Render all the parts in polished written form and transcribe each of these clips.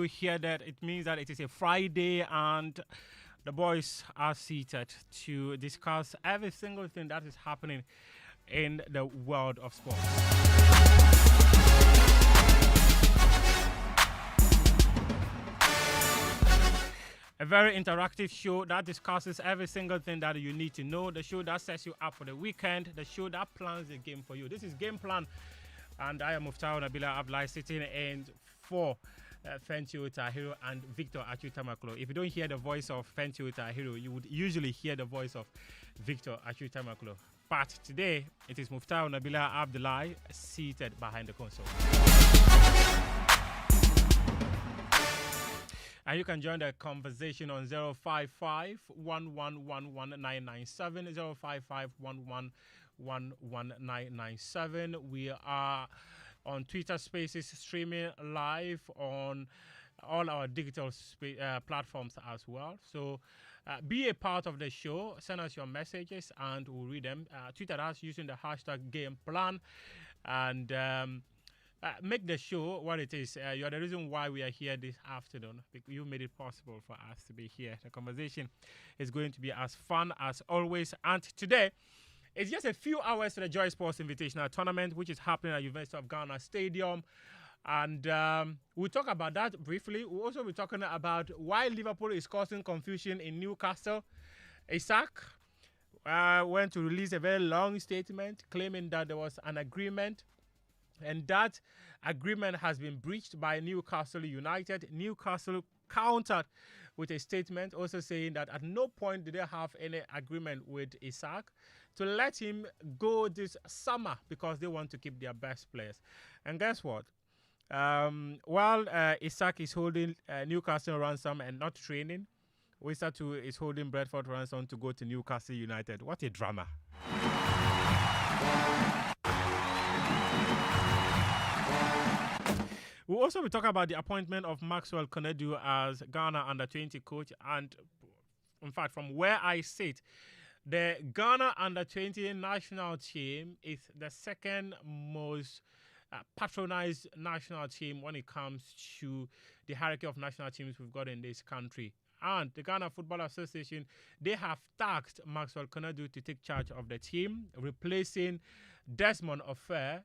hear that, it means that it is a Friday and the boys are seated to discuss every single thing that is happening in the world of sports. A very interactive show that discusses every single thing that you need to know. The show that sets you up for the weekend. The show that plans the game for you. This is Game Plan. And I am Muftawu, Nabila, Abdulai, sitting in for Fentuo, Tahiru, and Victor Atsu Tamakloe. If you don't hear the voice of Fentuo, Tahiru, you would usually hear the voice of Victor Atsu Tamakloe. But today, it is Muftawu, Nabila, Abdulai seated behind the console. And you can join the conversation on 055 1111997, 055 1111997. We are on Twitter Spaces, streaming live on all our digital platforms as well. So be a part of the show. Send us your messages and we'll read them. Tweet at us using the hashtag GamePlan and make the show what it is. You're the reason why we are here this afternoon. You made it possible for us to be here. The conversation is going to be as fun as always. And today, it's just a few hours to the Joy Sports Invitational Tournament, which is happening at University of Ghana Stadium. And we'll talk about that briefly. We'll also be talking about why Liverpool is causing confusion in Newcastle. Isaac went to release a very long statement claiming that there was an agreement, and that agreement has been breached by Newcastle United. Newcastle countered with a statement also saying that at no point did they have any agreement with Isaac to let him go this summer because they want to keep their best players. And guess what? While Isaac is holding Newcastle ransom and not training, Wisatu is holding Bradford ransom to go to Newcastle United. What a drama. We'll also be talking about the appointment of Maxwell Konedu as Ghana Under-20 coach. And in fact, from where I sit, the Ghana Under-20 national team is the second most patronized national team when it comes to the hierarchy of national teams we've got in this country. And the Ghana Football Association, they have tasked Maxwell Konedu to take charge of the team, replacing Desmond Offer,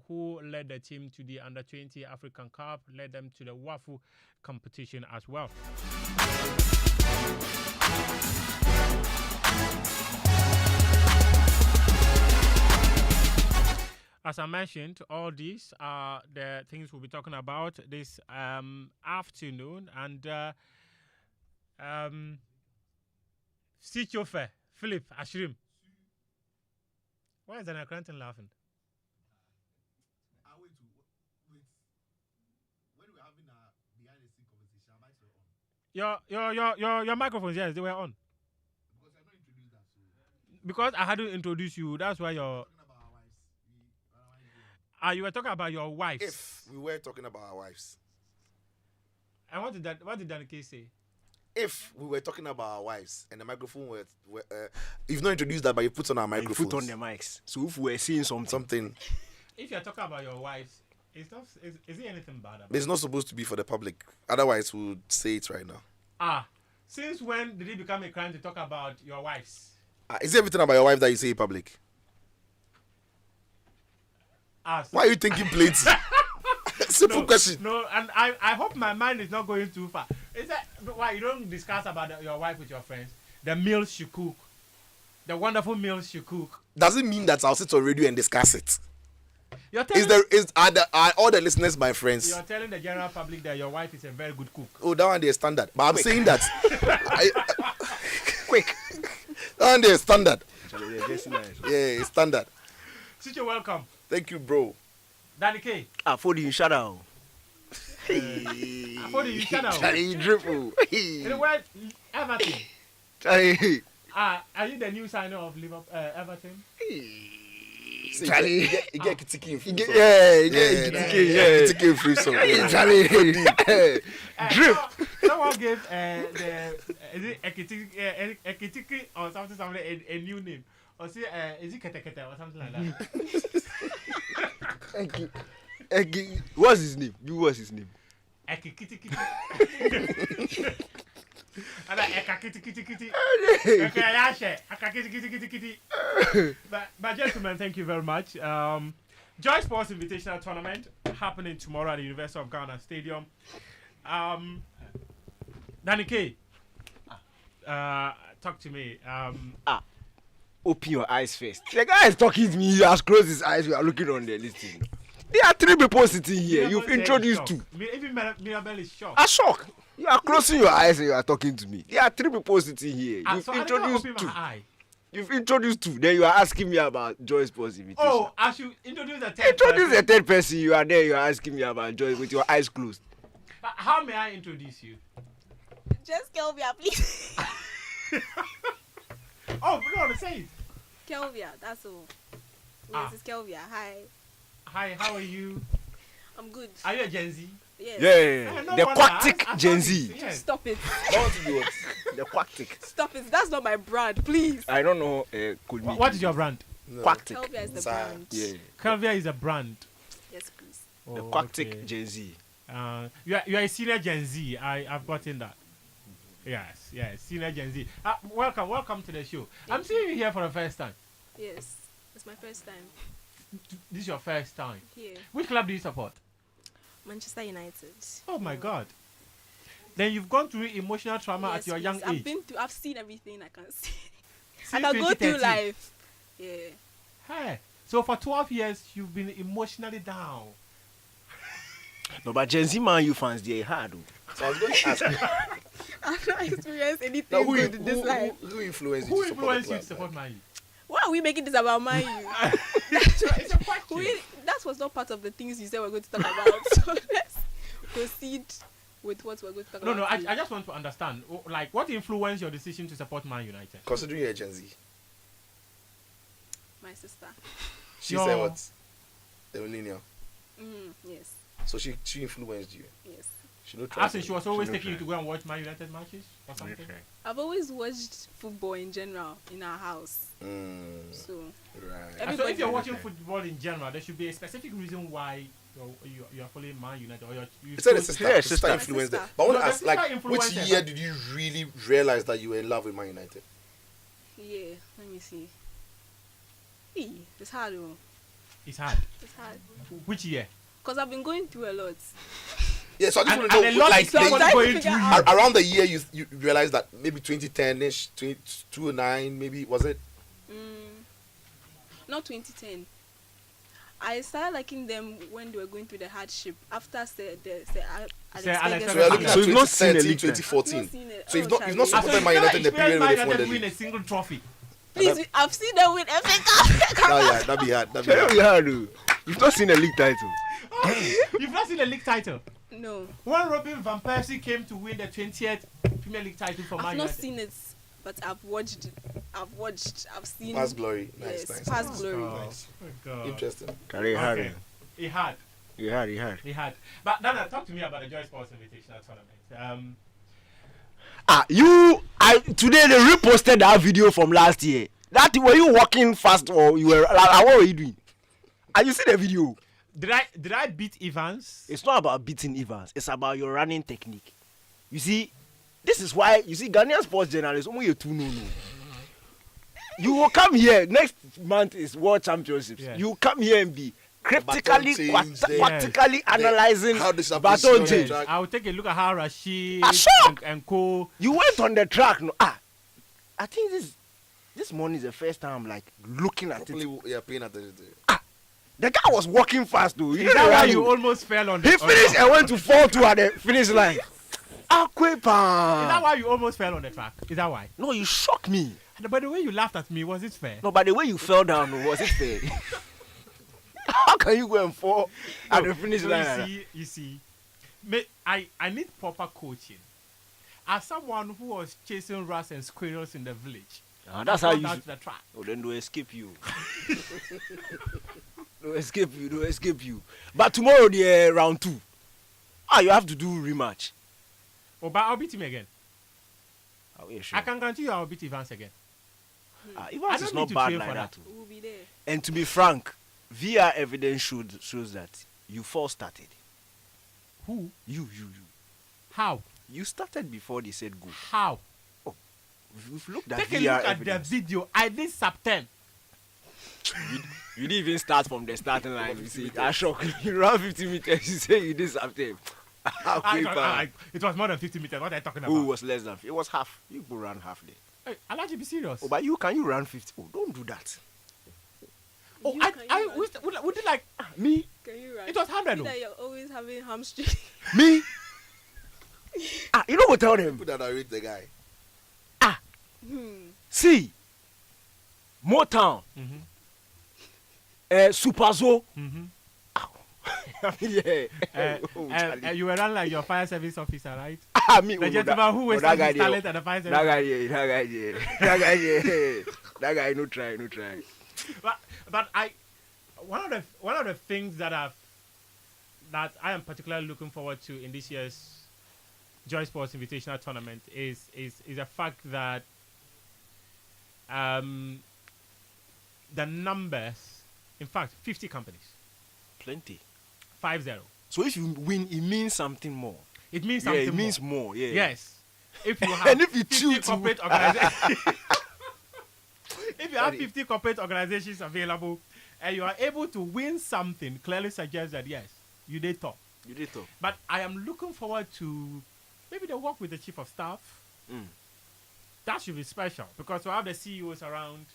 who led the team to the Under-20 African Cup, led them to the WAFU competition as well. As I mentioned, all these are the things we'll be talking about this afternoon. And Sitsofe, Philip, Ashrim. Why is Koranteng laughing? Wait. When we were having a behind the scene conversation, our mics were on. Your microphones, yes, they were on. Because I don't introduce that. So. Because I hadn't introduced you, that's why you're. Talking about our wives. You were talking about your wives. If we were talking about our wives. And what did Danike say? If we were talking about our wives and the microphone were you've not introduced that, but you put on our microphones. You put on the mics. So if we're seeing something. If you're talking about your wives, is it anything bad about It's not supposed to be for the public. Otherwise, we would say it right now. Since when did it become a crime to talk about your wives? Is it everything about your wife that you say in public? So why are you thinking plates? Simple question. No, and I hope my mind is not going too far. Is that why you don't discuss about your wife with your friends? The meals she cook, the wonderful meals she cook. Does it mean that I'll sit on radio and discuss it? You're telling, are all the listeners my friends? You're telling the general public that your wife is a very good cook. Oh, that one is standard. But I'm saying that. Quick. That one is standard. Yeah, it's standard. Sitcho, welcome. Thank you, bro. Danny K. For the shout out. For the shout out. Charlie Dripple. In the word, Everton. Charlie. Are you the new signer of Liverpool, Everton? Charlie. You get Kitiki free. Yeah, Kitiki free song. Charlie. Drip. Someone gave is it Ekitiki or something a new name. Or say is it Kete or something like that. What's his name? What's his name? Eki kitty kitty. And eka kitty kitty kitty. Okay, Ayashe. Eka kitty kitty kitty kitty. But gentlemen, thank you very much. Joy Sports Invitational Tournament happening tomorrow at the University of Ghana Stadium. Danny K, talk to me. Open your eyes first. The guy is talking to me. He has closed his eyes. We are looking on the listing. There are 3 people sitting here. You've introduced 2. Even Mirabel is shocked. A shock. You are closing your eyes and you are talking to me. There are 3 people sitting here. You've So introduced I 2. eye. You've introduced 2. Then you are asking me about Joy's Sports Invitation. Oh, I should introduce the 3rd Introduce person. the 3rd person. You are there. You are asking me about Joy with your eyes closed. How may I introduce you? Just Kelvia, please. Oh, no, say it. Kelvia, that's all. Ah. Yes, it's Kelvia. Hi. Hi, how are you? I'm good. Are you a Gen Z? Yes. Yeah. No The wonder. quactic I Gen thought Z. it- yes. Stop it. I want to be what? The quactic. Stop it. That's not my brand, please. I don't know. Could be. What is your brand? No. Quactic? Kelvia is the Sorry. brand. Yeah. Calvia is a brand. Yes, please. The Oh, quactic okay. Gen Z. You are a senior Gen Z. I've gotten that. Yes, senior Gen Z. Welcome to the show. I'm seeing you here for the first time. Yes. It's my first time This is your first time. here. Which club do you support? Manchester United. Oh my God. Then you've gone through emotional trauma Yes, at your please. young age. I've seen everything I can see. Since I can go through 2013. life. Yeah. Hey, so for 12 years you've been emotionally down. No, but Gen Z man, you fans, they hard. So I was going to ask you. I've not experienced anything Now, good in this life. who influenced Who you to support influenced the you to club? support Man U? Why are we making this about Man U? It's a question. That was not part of the things you said we're going to talk about. So let's proceed with what we're going to talk No, about. I just want to understand, like, what influenced your decision to support Man United? Considering you're a Gen Z. My sister. She Your- said what? The millennial. Yes. So she influenced you. Yes. She no As in, trust she was always no taking you try. to go and watch Man United matches or something? I've always watched football in general in our house. So, So right. Every- So if you're Everybody- watching football in general, there should be a specific reason why you're following Man United or you You said the chose- sister. Yeah, Sister sister. influenced My them. sister. But I want No, to the ask, like, sister which influenced them. year did you really realize that you were in love with Man United? yeah, let me see. It's hard though. It's hard. It's hard. Which year? Because I've been going through a lot. Yeah, so I just And want to a know, lot like, is someone Sometimes going figure through you. out- around the year you realized that maybe 2010-ish, 2009, maybe, was it? Not 2010. I started liking them when they were going through the hardship after Alex So you're looking at So you've not seen a 2013, league then? 2014. So you've not Ah, so supported you Man United in the never period where they experienced Man won the United win league. a single trophy. Please, I've seen them win FA Cup. Yeah, that'd be hard. That'd be hard. Very hard. You've not seen a league title. You've not seen a league title. No, When Robin Van Persie came to win the 20th Premier League title for Man I've not United. seen it, but I've watched it. I've seen. Past glory. Nice, Yes, nice. past nice. glory. Nice. Oh, God. Interesting. Carry hard. Okay. He had. He had. But Dana, talk to me about the Joy Sports Invitational Tournament. Today they reposted that video from last year. Were you walking fast or you were like, what were you doing? And you see the video. Did I beat Evans? It's not about beating Evans. It's about your running technique. You see, this is why Ghanaian sports journalists only you two no. You will come here next month is World Championships. Yes. You come here and be critically, Baton change, practically analyzing how this baton appreciation change. track. I will take a look at how Rashid Ashok! and Co. You went on the track. No, I think this morning is the first time I'm like looking at it. Properly, yeah, paying attention to it. The guy was walking fast though. Is know that the why rally? you almost fell on the He finished and went to fall to at the finish line. Is that Akwepa. why you almost fell on the track? Is that why? No, you shocked me. And by the way you laughed at me, was it fair? No, by the way you fell down, was it fair? How can you go and fall at the finish So line? you see, I need proper coaching. As someone who was chasing rats and squirrels in the village, That's I how got you out should. to the track. Oh, then they'll escape you. They'll escape you. But tomorrow, the round 2. You have to do rematch. Oh, but I'll beat him again. Oh, yeah, sure. I can guarantee you I'll beat Evans again. I Evans don't is need not to bad train like for that. that. Too. We'll be there. And to be frank, VR evidence shows that you first started. Who? You. How? You started before they said go. How? We've looked at Take a VR look at evidence. the video. I did September. You didn't even start from the starting line. You see, I shock. You ran 50 meters. You say you did something. It was more than 50 meters. What are you talking about? Who was less than? It was half. You go run half there. Hey, I'll actually be serious. Oh, but can you run 50? Oh, don't do that. Oh, You, can you run? we did like Me? Can you run? it was 100. You though. that you're always having hamstring. Me? You know what? Tell them. Put that narrate the guy. See, Motown, Super Zoo. Yeah. You were run like your fire service officer, right? Me, The gentleman who wasted his talent at the fire service. That guy, no try. But one of the things that I am particularly looking forward to in this year's Joy Sports Invitational Tournament is the fact that the numbers, in fact, 50 companies, Plenty. 50. So if you win, it means something more. It means something. It means more. Yeah. Yes. If you have And if you 50 choose to- corporate organizations, if you have 50 corporate organizations available, and you are able to win something, clearly suggests that yes, you did top. You did talk. But I am looking forward to maybe the work with the chief of staff. That should be special because we have the CEOs around,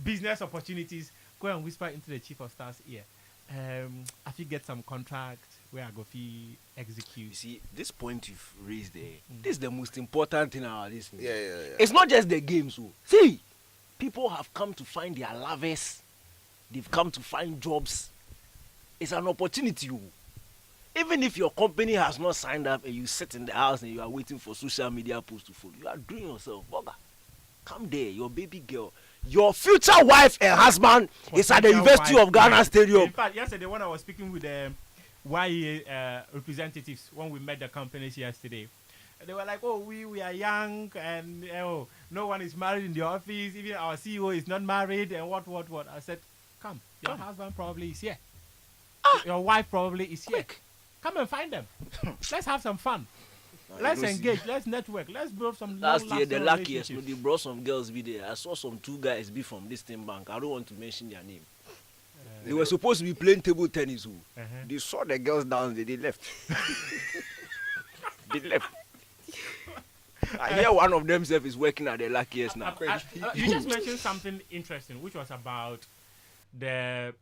business opportunities. Go and whisper into the chief of staff's ear. I think get some contract where I go fee execute. You see, this point you've raised there, this is the most important thing our listening. Yeah. It's not just the games. Oh. See, people have come to find their lovers. They've come to find jobs. It's an opportunity. Oh. Even if your company has not signed up and you sit in the house and you are waiting for social media posts to follow, you are doing yourself. Bugger. Come there, your baby girl. Your future wife and husband is at the University of Ghana Stadium. In fact, yesterday when I was speaking with the YEA representatives, when we met the companies yesterday, they were like, oh, we are young and no one is married in the office. Even our CEO is not married and what. I said, come. Your husband probably is here. Your wife probably is here. Come and find them. Let's have some fun. Let's engage. Let's network. Let's build some. Last year, the luckiest, relationships. they brought some girls be there. I saw some 2 guys be from this team bank. I don't want to mention their name. They were supposed to be playing table tennis. They saw the girls down there. They left. They left. I hear one of them is working at the luckiest now. You just mentioned something interesting, which was about the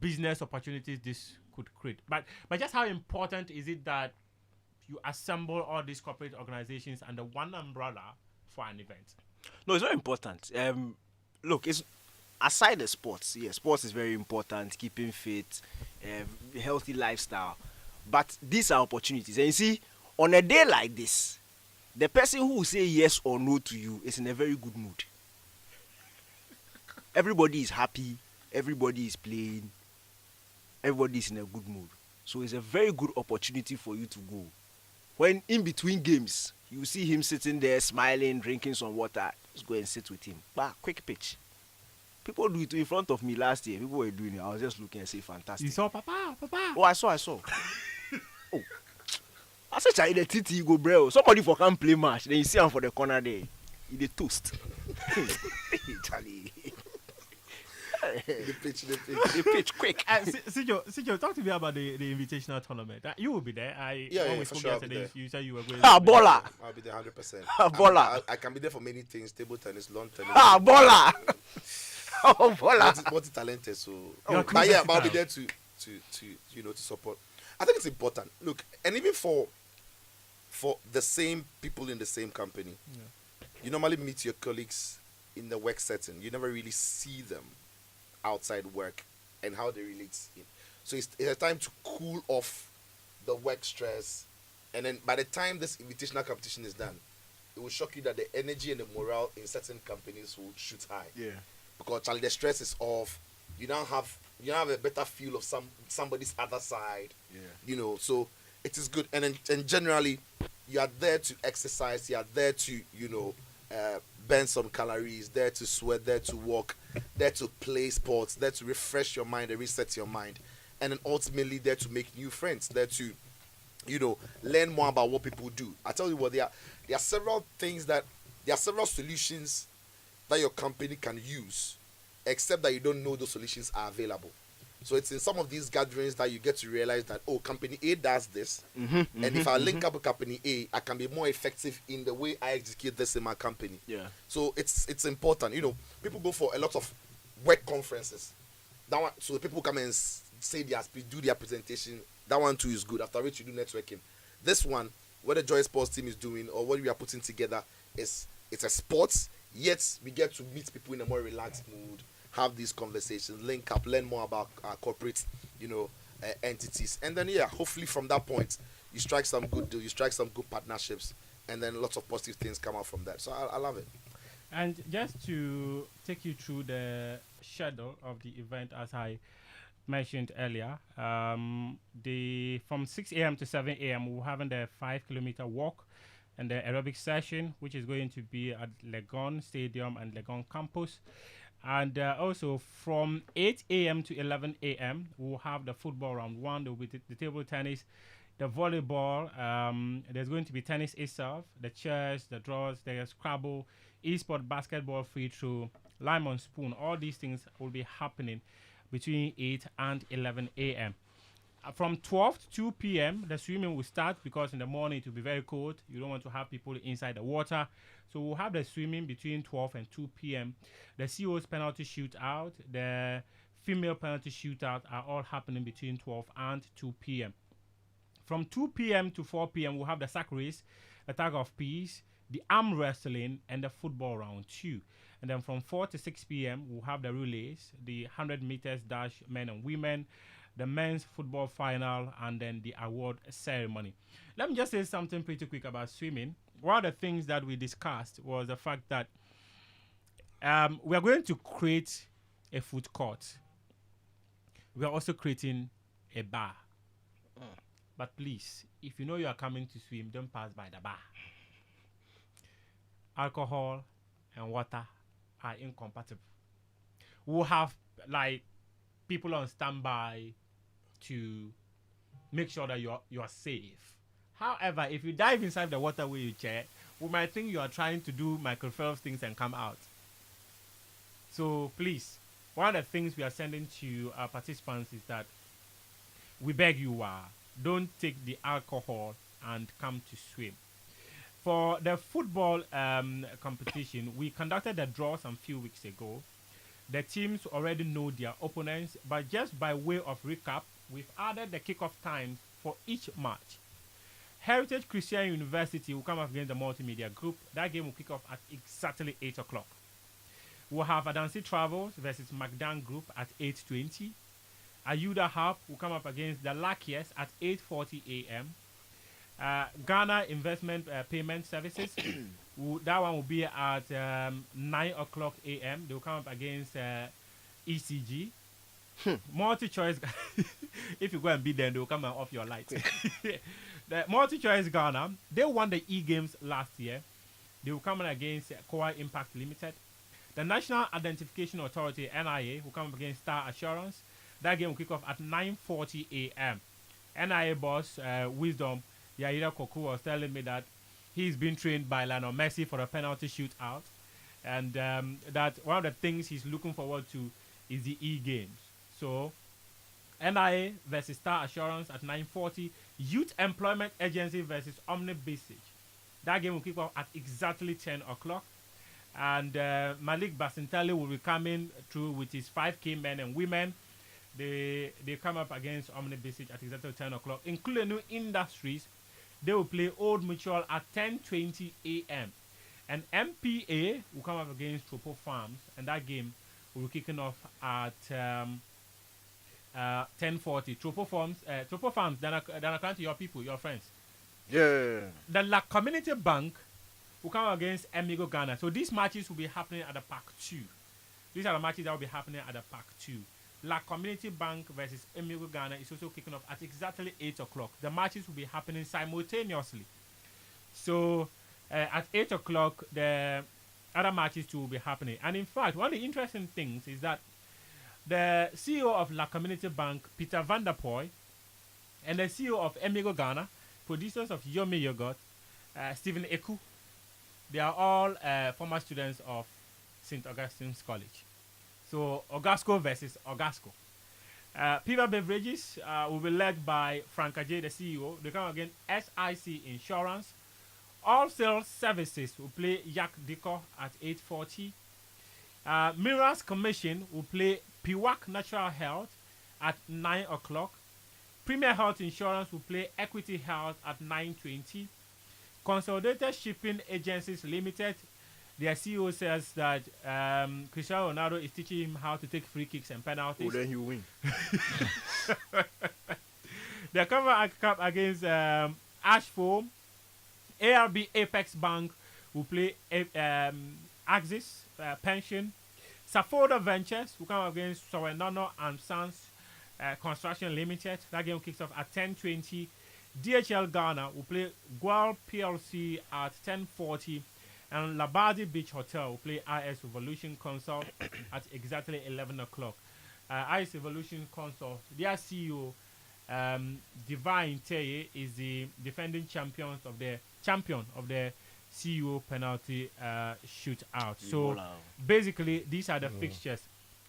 business opportunities this could create. But just how important is it that you assemble all these corporate organizations under one umbrella for an event? No, it's very important. Look, it's aside the sports. Yeah, sports is very important. Keeping fit, healthy lifestyle. But these are opportunities. And you see, on a day like this, the person who will say yes or no to you is in a very good mood. Everybody is happy. Everybody is playing. Everybody is in a good mood. So it's a very good opportunity for you to go. When in between games, you see him sitting there smiling, drinking some water, just go and sit with him. Bah, quick pitch. People do it in front of me last year. People were doing it. I was just looking and say, fantastic. You saw Papa. Oh, I saw. Oh. I said, Charlie, the TT, you go, bro. Somebody for can play match. Then you see him for the corner there. He the toast. Charlie. The pitch, quick. Sijo, talk to me about the invitational tournament. You will be there. When we for spoke sure, I'll be yesterday, there. you said you were going. Baller. I'll be there 100%. Baller. I can be there for many things: table tennis, lawn tennis. Baller. Baller. Multi-talented. So, You're but yeah, but I'll be versatile. there to support. I think it's important. Look, and even for the same people in the same company, you normally meet your colleagues in the work setting. You never really see them outside work and how they relate. So it's a time to cool off the work stress, and then by the time this invitational competition is done, it will shock you that the energy and the morale in certain companies will shoot high. Yeah. Because Charlie, the stress is off. You now have a better feel of somebody's other side. Yeah. So it is good. And generally, you are there to exercise. You are there to burn some calories. There to sweat. There to walk. There to play sports. There to refresh your mind and reset your mind. And then ultimately there to make new friends. There to learn more about what people do. I tell you what, there are several solutions that your company can use, except that you don't know those solutions are available. So it's in some of these gatherings that you get to realize that, company A does this, and if I link up with company A, I can be more effective in the way I execute this in my company. Yeah. So it's important. People go for a lot of work conferences. That one, so people come and say their speech, do their presentation. That one too is good. After which you do networking. This one, what the Joy Sports team is doing or what we are putting together it's a sports. Yet we get to meet people in a more relaxed mood, have these conversations, link up, learn more about our corporate, entities, and then hopefully from that point you strike some good deal, you strike some good partnerships, and then lots of positive things come out from that. So I love it. And just to take you through the schedule of the event, as I mentioned earlier, from 6 a.m. to 7 a.m. we're having the 5-kilometer walk and the aerobic session, which is going to be at Legon Stadium and Legon Campus. And also from 8 a.m. to 11 a.m. we'll have the football round one. There will be the table tennis, the volleyball. There's going to be tennis itself, the chess, the draws, there's Scrabble, e-sport, basketball, free throw, lime and spoon. All these things will be happening between 8 and 11 a.m. From 12 to 2 p.m., the swimming will start because in the morning it will be very cold. You don't want to have people inside the water. So we'll have the swimming between 12 and 2 p.m. The CO's penalty shootout, the female penalty shootout are all happening between 12 and 2 p.m. From 2 p.m. to 4 p.m., we'll have the sack race, the tag of peace, the arm wrestling, and the football round 2. And then from 4 to 6 p.m., we'll have the relays, the 100 meters dash men and women, the men's football final, and then the award ceremony. Let me just say something pretty quick about swimming. One of the things that we discussed was the fact that we are going to create a food court. We are also creating a bar. But please, if you know you are coming to swim, don't pass by the bar. Alcohol and water are incompatible. We'll have people on standby to make sure that you are safe. However, if you dive inside the water where you chair, we might think you are trying to do Michael Phelps things and come out. So please, one of the things we are sending to our participants is that we beg you, don't take the alcohol and come to swim. For the football competition, we conducted the draw some few weeks ago. The teams already know their opponents, but just by way of recap, we've added the kickoff times for each match. Heritage Christian University will come up against the Multimedia Group. That game will kick off at exactly 8 o'clock. We'll have Adansi Travels versus McDan Group at 8:20. Ayuda Hub will come up against the Lakias at 8:40 a.m. Ghana Investment Payment Services, that one will be at 9 o'clock a.m. They will come up against ECG. Multi-choice, if you go and beat them, they will come and off your lights. The Multi-choice Ghana, they won the E-Games last year. They will come against Core Impact Limited. The National Identification Authority, NIA, will come up against Star Assurance. That game will kick off at 9:40 a.m. NIA boss, Wisdom, Yaira Koku was telling me that he's been trained by Lionel Messi for a penalty shootout, and that one of the things he's looking forward to is the E-Games. So, NIA versus Star Assurance at 9:40. Youth Employment Agency versus Omni Basic. That game will kick off at exactly 10 o'clock. And Malik Basintali will be coming through with his 5K men and women. They come up against Omni Basic at exactly 10 o'clock. Including New Industries, they will play Old Mutual at 10:20 a.m. And MPA will come up against Tropo Farms, and that game will be kicking off at 10:40. Tropo Farms, then account to your people, your friends. Yeah. The La Community Bank will come up against Emigo Ghana. So these matches will be happening at the Park 2. These are the matches that will be happening at the Park 2. La Community Bank versus Emigo Ghana is also kicking off at exactly 8 o'clock. The matches will be happening simultaneously. So at 8 o'clock, the other matches too will be happening. And in fact, one of the interesting things is that the CEO of La Community Bank, Peter Van der Poy, and the CEO of Emigo Ghana, producers of Yomi Yogurt, Stephen Eku. They are all former students of St. Augustine's College. So Ogasco versus Ogasco. Piva Beverages will be led by Frank Ajay, the CEO. They come against SIC Insurance. All Sales Services will play Yak Diko at 8:40. Miras Commission will play Piwak Natural Health at 9 o'clock. Premier Health Insurance will play Equity Health at 9:20. Consolidated Shipping Agencies Limited, their CEO says that Cristiano Ronaldo is teaching him how to take free kicks and penalties. Oh, then you win. They come up against Ashford. ARB Apex Bank will play Axis Pension. Safoda Ventures will come up against Sowenano and Sons Construction Limited. That game kicks off at 10:20. DHL Ghana will play Gual PLC at 10:40. And Labadi Beach Hotel will play IS Revolution Consult at exactly 11 o'clock. IS Revolution Consult, their CEO, Divine Teye, is the defending champion of the CEO penalty shootout. So basically, these are the fixtures.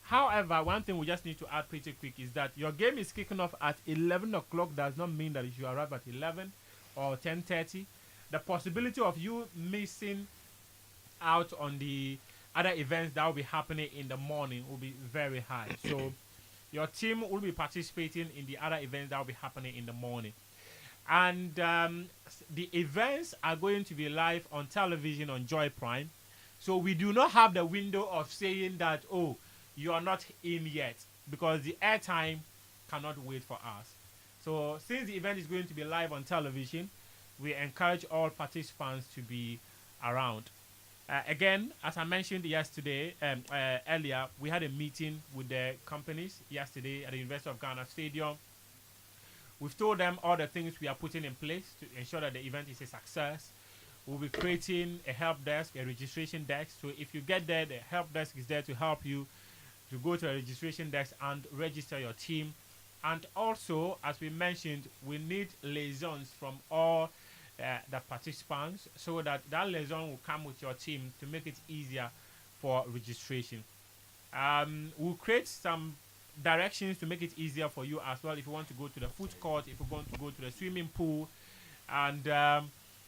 However, one thing we just need to add pretty quick is that your game is kicking off at 11 o'clock does not mean that you should arrive at 11 or 10:30. The possibility of you missing out on the other events that will be happening in the morning will be very high. So your team will be participating in the other events that will be happening in the morning. And the events are going to be live on television on Joy Prime. So we do not have the window of saying that, oh, you are not in yet, because the airtime cannot wait for us. So since the event is going to be live on television, we encourage all participants to be around. Again, as I mentioned yesterday, earlier, we had a meeting with the companies yesterday at the University of Ghana Stadium. We've told them all the things we are putting in place to ensure that the event is a success. We'll be creating a help desk, a registration desk. So if you get there, the help desk is there to help you to go to a registration desk and register your team. And also, as we mentioned, we need liaisons from all the participants, so that liaison will come with your team to make it easier for registration. We'll create some directions to make it easier for you as well if you want to go to the food court, if you want to go to the swimming pool, and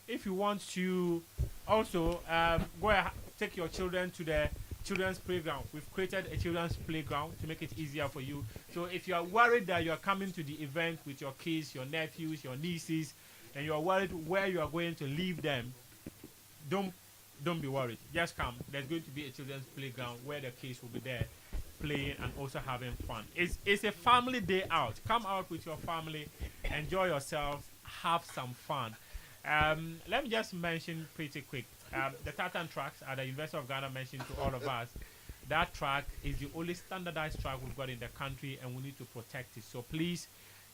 if you want to also go and take your children to the children's playground. We've created a children's playground to make it easier for you. So if you are worried that you are coming to the event with your kids, your nephews, your nieces, and you are worried where you are going to leave them, don't be worried. Just come. There's going to be a children's playground where the kids will be there playing and also having fun. It's a family day out. Come out with your family, enjoy yourselves, have some fun. Let me just mention pretty quick. The tartan tracks at the University of Ghana mentioned to all of us. That track is the only standardized track we've got in the country, and we need to protect it. So please,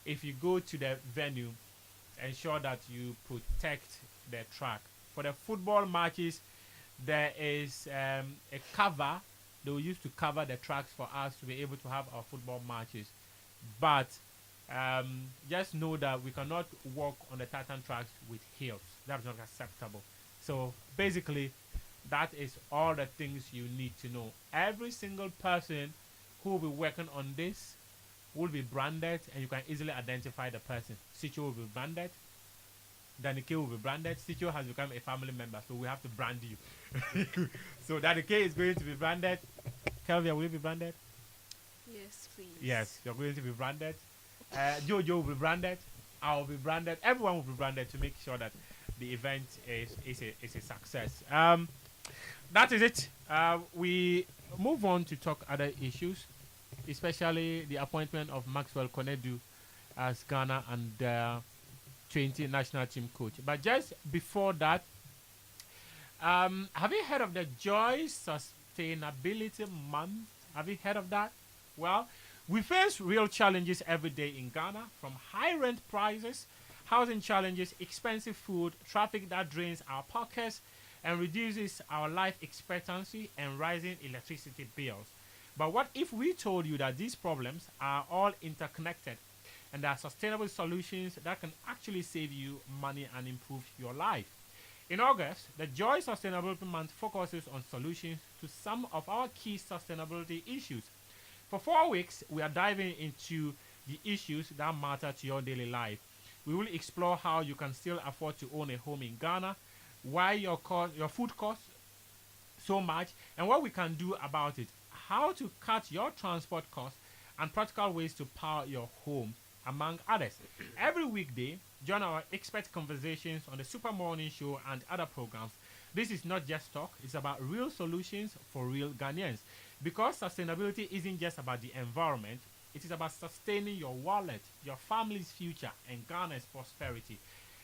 if you go to the venue, ensure that you protect the track. For the football matches, there is a cover. They will use to cover the tracks for us to be able to have our football matches. But just know that we cannot walk on the tartan tracks with heels. That's not acceptable. So basically, that is all the things you need to know. Every single person who will be working on this will be branded, and you can easily identify the person. Sitcho will be branded. Danike will be branded. Sitcho has become a family member, so we have to brand you. So Danike is going to be branded. Kelvia, will you be branded? Yes, please. Yes, you're going to be branded. Jojo will be branded. I will be branded. Everyone will be branded to make sure that the event is a success. That is it. We move on to talk other issues, especially the appointment of Maxwell Konedu as Ghana and 20 national team coach. But just before that, have you heard of the Joy Sustainability Month? Have you heard of that? Well, we face real challenges every day in Ghana, from high rent prices, housing challenges, expensive food, traffic that drains our pockets and reduces our life expectancy, and rising electricity bills. But what if we told you that these problems are all interconnected and there are sustainable solutions that can actually save you money and improve your life. In August, the Joy Sustainability Month focuses on solutions to some of our key sustainability issues. For 4 weeks, we are diving into the issues that matter to your daily life. We will explore how you can still afford to own a home in Ghana, why your food costs so much, and what we can do about it, how to cut your transport costs, and practical ways to power your home, among others. Every weekday, join our expert conversations on the Super Morning Show and other programs. This is not just talk, it's about real solutions for real Ghanaians. Because sustainability isn't just about the environment, it is about sustaining your wallet, your family's future, and Ghana's prosperity.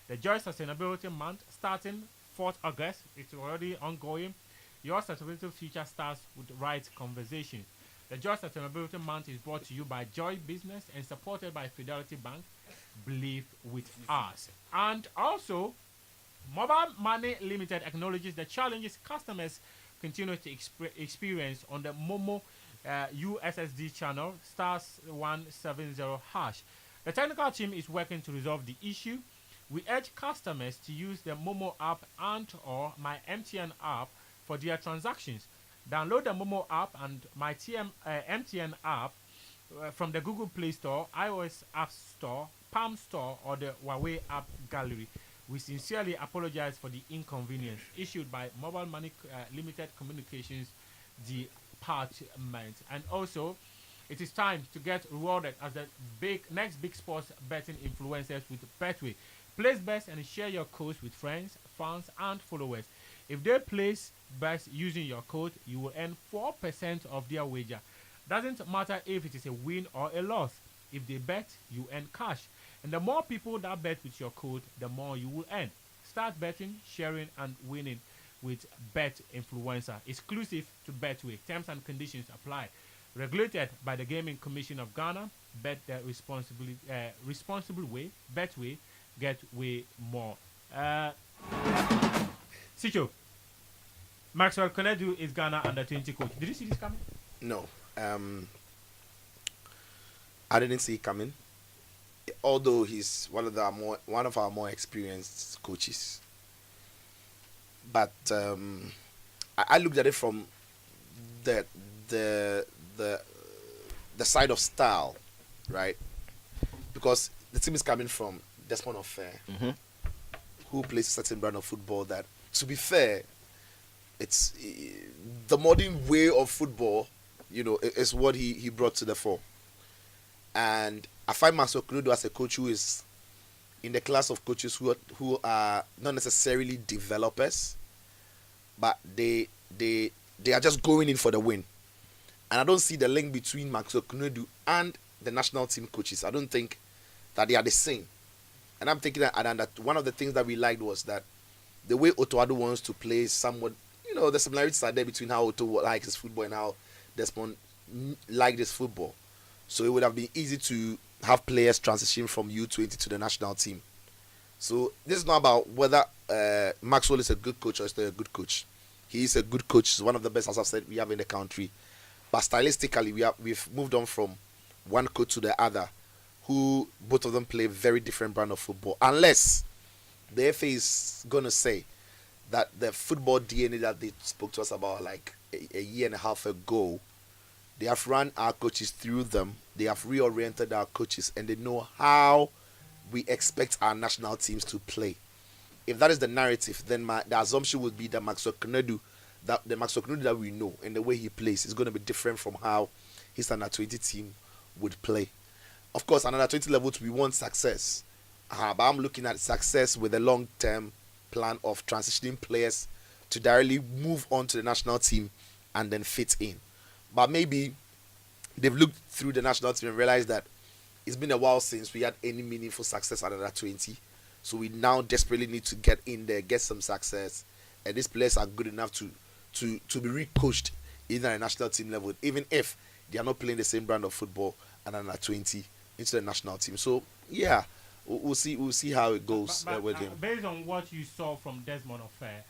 The Joy Sustainability Month, starting 4th August, it's already ongoing. Your sustainability future starts with the right conversation. The Joy Sustainability Month is brought to you by Joy Business and supported by Fidelity Bank. Believe with us. And also, Mobile Money Limited acknowledges the challenges customers continue to experience on the Momo USSD channel *170#. The technical team is working to resolve the issue. We urge customers to use the Momo app and or my MTN app for their transactions. Download the Momo app and my MTN app from the Google Play Store, iOS App Store, Palm Store, or the Huawei App Gallery. We sincerely apologize for the inconvenience. Issued by Mobile Money Limited Communications Department. And also, it is time to get rewarded as the next big sports betting influencers with Betway. Place bets and share your codes with friends, fans, and followers. If they place bets using your code, you will earn 4% of their wager. Doesn't matter if it is a win or a loss. If they bet, you earn cash. And the more people that bet with your code, the more you will earn. Start betting, sharing, and winning with Bet Influencer. Exclusive to Betway. Terms and conditions apply. Regulated by the Gaming Commission of Ghana. Bet the responsible way. Betway. Get way more. Sicho, Maxwell Konedu is Ghana under 20 coach. Did you see this coming? No. I didn't see it coming. Although he's one of our more experienced coaches. But I looked at it from the side of style, right? Because the team is coming from Desmond Affair, who plays a certain brand of football that, to be fair, it's the modern way of football, is what he brought to the fore. And I find Maxwell Konedu as a coach who is in the class of coaches who are not necessarily developers, but they are just going in for the win. And I don't see the link between Maxwell Konedu and the national team coaches. I don't think that they are the same. And I'm thinking that one of the things that we liked was that the way Otto Addo wants to play is somewhat, the similarities are there between how Otto likes his football and how Desmond liked his football. So it would have been easy to have players transition from U20 to the national team. So this is not about whether Maxwell is a good coach or is not a good coach. He is a good coach. He's one of the best, as I've said, we have in the country. But stylistically, we've moved on from one coach to the other, who both of them play very different brand of football. Unless the FA is going to say that the football DNA that they spoke to us about like a year and a half ago, they have run our coaches through them. They have reoriented our coaches, and they know how we expect our national teams to play. If that is the narrative, then the assumption would be that Maxwell Konedu, the Maxwell Konedu that we know and the way he plays is going to be different from how his under 20 team would play. Of course, on under 20 levels, we want success. But I'm looking at success with a long-term plan of transitioning players to directly move on to the national team and then fit in. But maybe they've looked through the national team and realized that it's been a while since we had any meaningful success at under 20. So we now desperately need to get in there, get some success. And these players are good enough to be re-coached in the national team level, even if they are not playing the same brand of football and under 20 into the national team. So yeah, we'll see how it goes with him. Based on what you saw from Desmond Affair,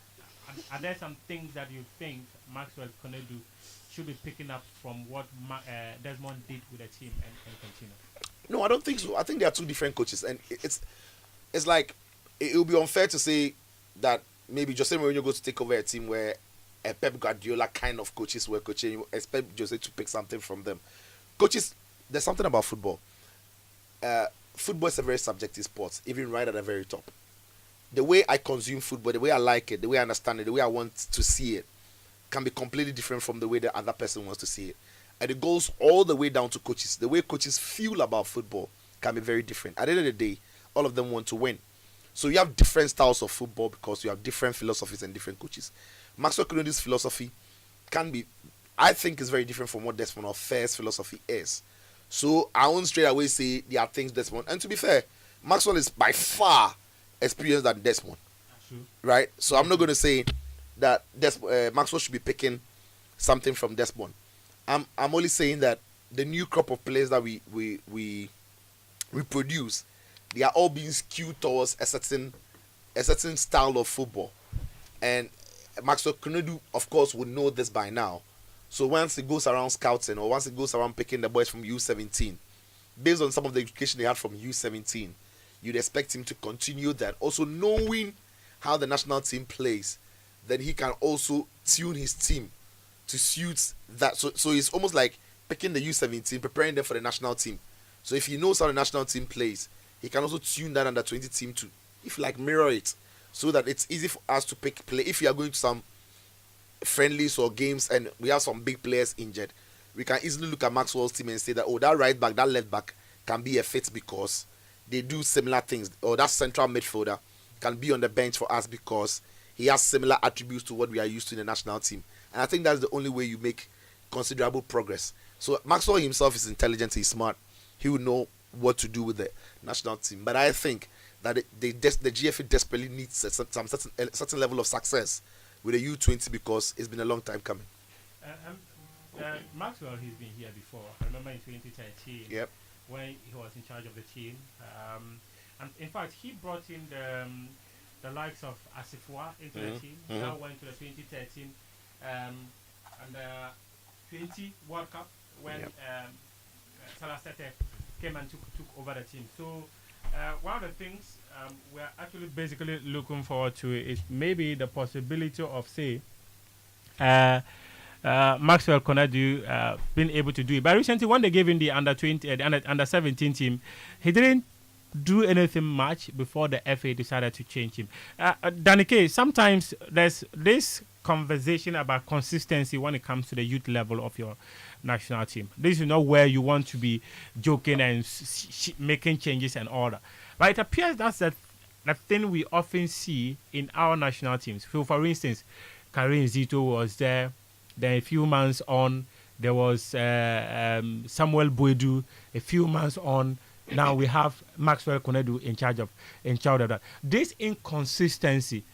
are there some things that you think Maxwell Konedu should be picking up from what Desmond did with the team and continue? No, I don't think so. I think there are two different coaches, and it's like it will be unfair to say that maybe Jose Mourinho goes to take over a team where a Pep Guardiola kind of coaches were coaching. You expect Jose to pick something from them. Coaches, there's something about football. Football is a very subjective sport, even right at the very top. The way I consume football, the way I like it, the way I understand it, the way I want to see it, can be completely different from the way the other person wants to see it. And it goes all the way down to coaches. The way coaches feel about football can be very different. At the end of the day, all of them want to win. So you have different styles of football because you have different philosophies and different coaches. Maxwell Kunodu's philosophy can be, I think, is very different from what Desmond Ofe's philosophy is. So I won't straight away say there are things Desmond. And to be fair, Maxwell is by far experienced than Desmond. Right? So I'm not going to say that Maxwell should be picking something from Desmond. I'm only saying that the new crop of players that we produce, they are all being skewed towards a certain style of football. And Maxwell Kunodu, of course, would know this by now. So once he goes around scouting or once he goes around picking the boys from U17, based on some of the education they had from U17, you'd expect him to continue that. Also knowing how the national team plays, then he can also tune his team to suit that. So it's almost like picking the U17, preparing them for the national team. So if he knows how the national team plays, he can also tune that under 20 team to, if you like, mirror it, so that it's easy for us to pick play. If you are going to some friendlies or games and we have some big players injured, we can easily look at Maxwell's team and say that, oh, that right back, that left back can be a fit because they do similar things, or that central midfielder can be on the bench for us because he has similar attributes to what we are used to in the national team. And I think that's the only way you make considerable progress. So Maxwell himself is intelligent, he's smart, he will know what to do with the national team. But I think that the GFA desperately needs a certain level of success with the U20 because it's been a long time coming. Maxwell, he's been here before. I remember in 2013 when he was in charge of the team. And in fact, he brought in the likes of Asifua into the team. Now went to the 2013 and 20 World Cup when Salah Sete came and took over the team. So one of the things we're actually basically looking forward to is maybe the possibility of, say, Maxwell Konadu being able to do it. But recently, when they gave him the under 17 team, he didn't do anything much before the FA decided to change him. Danike, sometimes there's this conversation about consistency when it comes to the youth level of your national team. This is not where you want to be joking and making changes and all that. But it appears that's the thing we often see in our national teams. So, for instance, Karim Zito was there. Then a few months on, there was Samuel Boedu. A few months on, now we have Maxwell Konadu in charge of that. This inconsistency,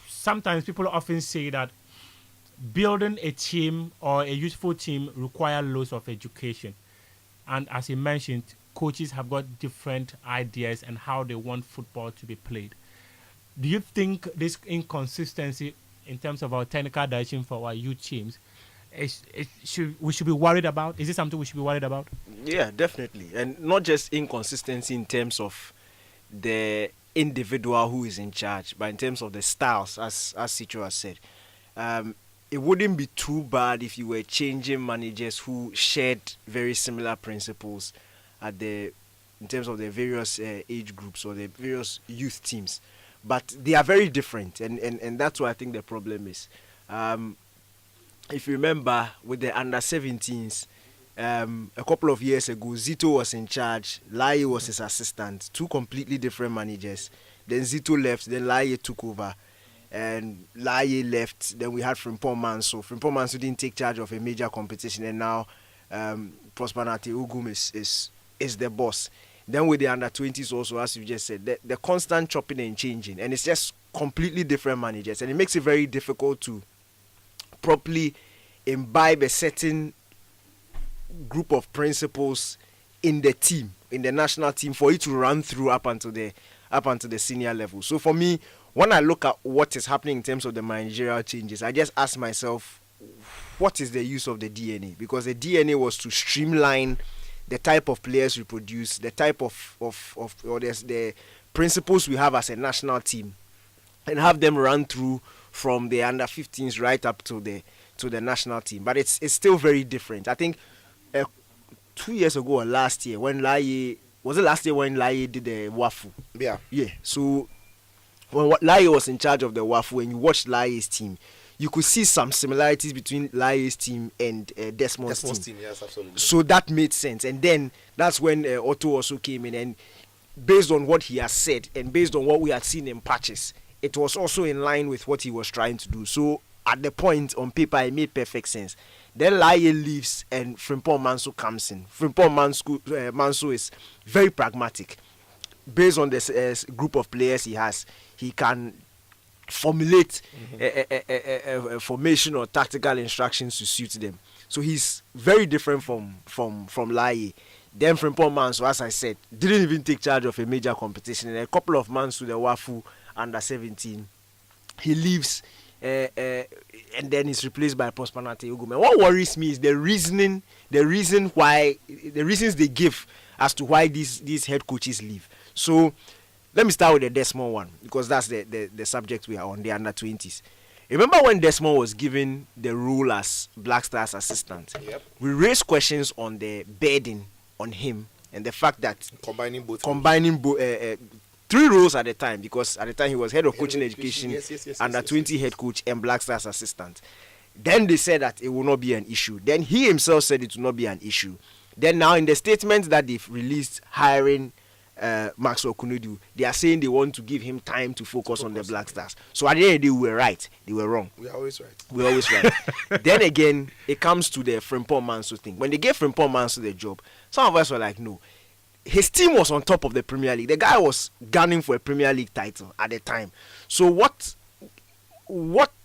sometimes people often say that building a team or a useful team requires loads of education. And as he mentioned, coaches have got different ideas and how they want football to be played. Do you think this inconsistency in terms of our technical direction for our youth teams, we should be worried about? Is this something we should be worried about? Yeah, definitely. And not just inconsistency in terms of the individual who is in charge, but in terms of the styles, as Sitsofe has said. It wouldn't be too bad if you were changing managers who shared very similar principles in terms of the various age groups or the various youth teams. But they are very different, and that's what I think the problem is. If you remember, with the under-17s, a couple of years ago, Zito was in charge, Lai was his assistant, two completely different managers. Then Zito left, then Lai took over. And Lai left, then we had Frimpong Manso. Frimpong Manso didn't take charge of a major competition, and now Prosper Nate Ugum is the boss. Then with the under-20s also, as you just said, the constant chopping and changing, and it's just completely different managers, and it makes it very difficult to properly imbibe a certain group of principles in the team, in the national team, for it to run through up until the senior level. So for me, when I look at what is happening in terms of the managerial changes, I just ask myself, what is the use of the DNA? Because the DNA was to streamline the type of players we produce, the type of or there's the principles we have as a national team, and have them run through from the under 15s right up to the national team. But it's still very different. I think 2 years ago or last year when Laye did the Wafu. Yeah. So when Laye was in charge of the Wafu and you watched Laye's team, you could see some similarities between Laye's team and Desmond's team. Yes, absolutely. So that made sense. And then that's when Otto also came in, and based on what he has said and based on what we had seen in patches, it was also in line with what he was trying to do. So at the point on paper, it made perfect sense. Then Laye leaves and Frimpong Manso comes in. Frimpong Manso is very pragmatic. Based on this group of players he has, he can formulate a formation or tactical instructions to suit them. So he's very different from Laye. Then Frimpong Manso, as I said, didn't even take charge of a major competition. In a couple of months to the Wafu under 17, he leaves and then he's replaced by Prosper Ugume. What worries me is the reasons they give as to why these head coaches leave. So let me start with the Desmond one, because that's the subject we are on, the under 20s. Remember when Desmond was given the role as Black Stars assistant? Yep. We raised questions on the burden on him and the fact that combining both 3 roles at the time, because at the time he was head of coaching education, under 20 head coach and Black Stars assistant. Then they said that it will not be an issue. Then he himself said it will not be an issue. Then now in the statement that they've released hiring Maxwell Kunudu, they are saying they want to give him time to focus on the Black Stars. So at the end of the day, we were right. They were wrong. We're always right. We're always right. Then again, it comes to the Frimpong Manso thing. When they gave Frimpong Manso the job, some of us were like, no. His team was on top of the Premier League. The guy was gunning for a Premier League title at the time. So what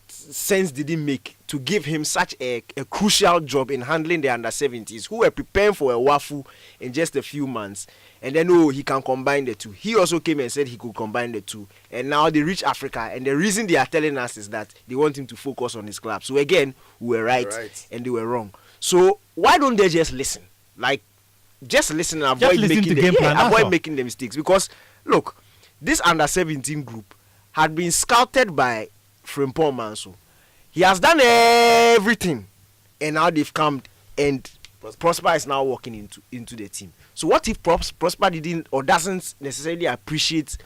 sense did it make to give him such a crucial job in handling the under-17s who were preparing for a Wafu in just a few months? And then, he can combine the two. He also came and said he could combine the two. And now they reach Africa. And the reason they are telling us is that they want him to focus on his club. So again, we were right and they were wrong. So why don't they just listen? Like, just listen and avoid making the mistakes. Because, look, this under-17 group had been scouted by Frimpong Manso. He has done everything. And now they've come and Prosper is now walking into the team. So what if Prosper didn't or doesn't necessarily appreciate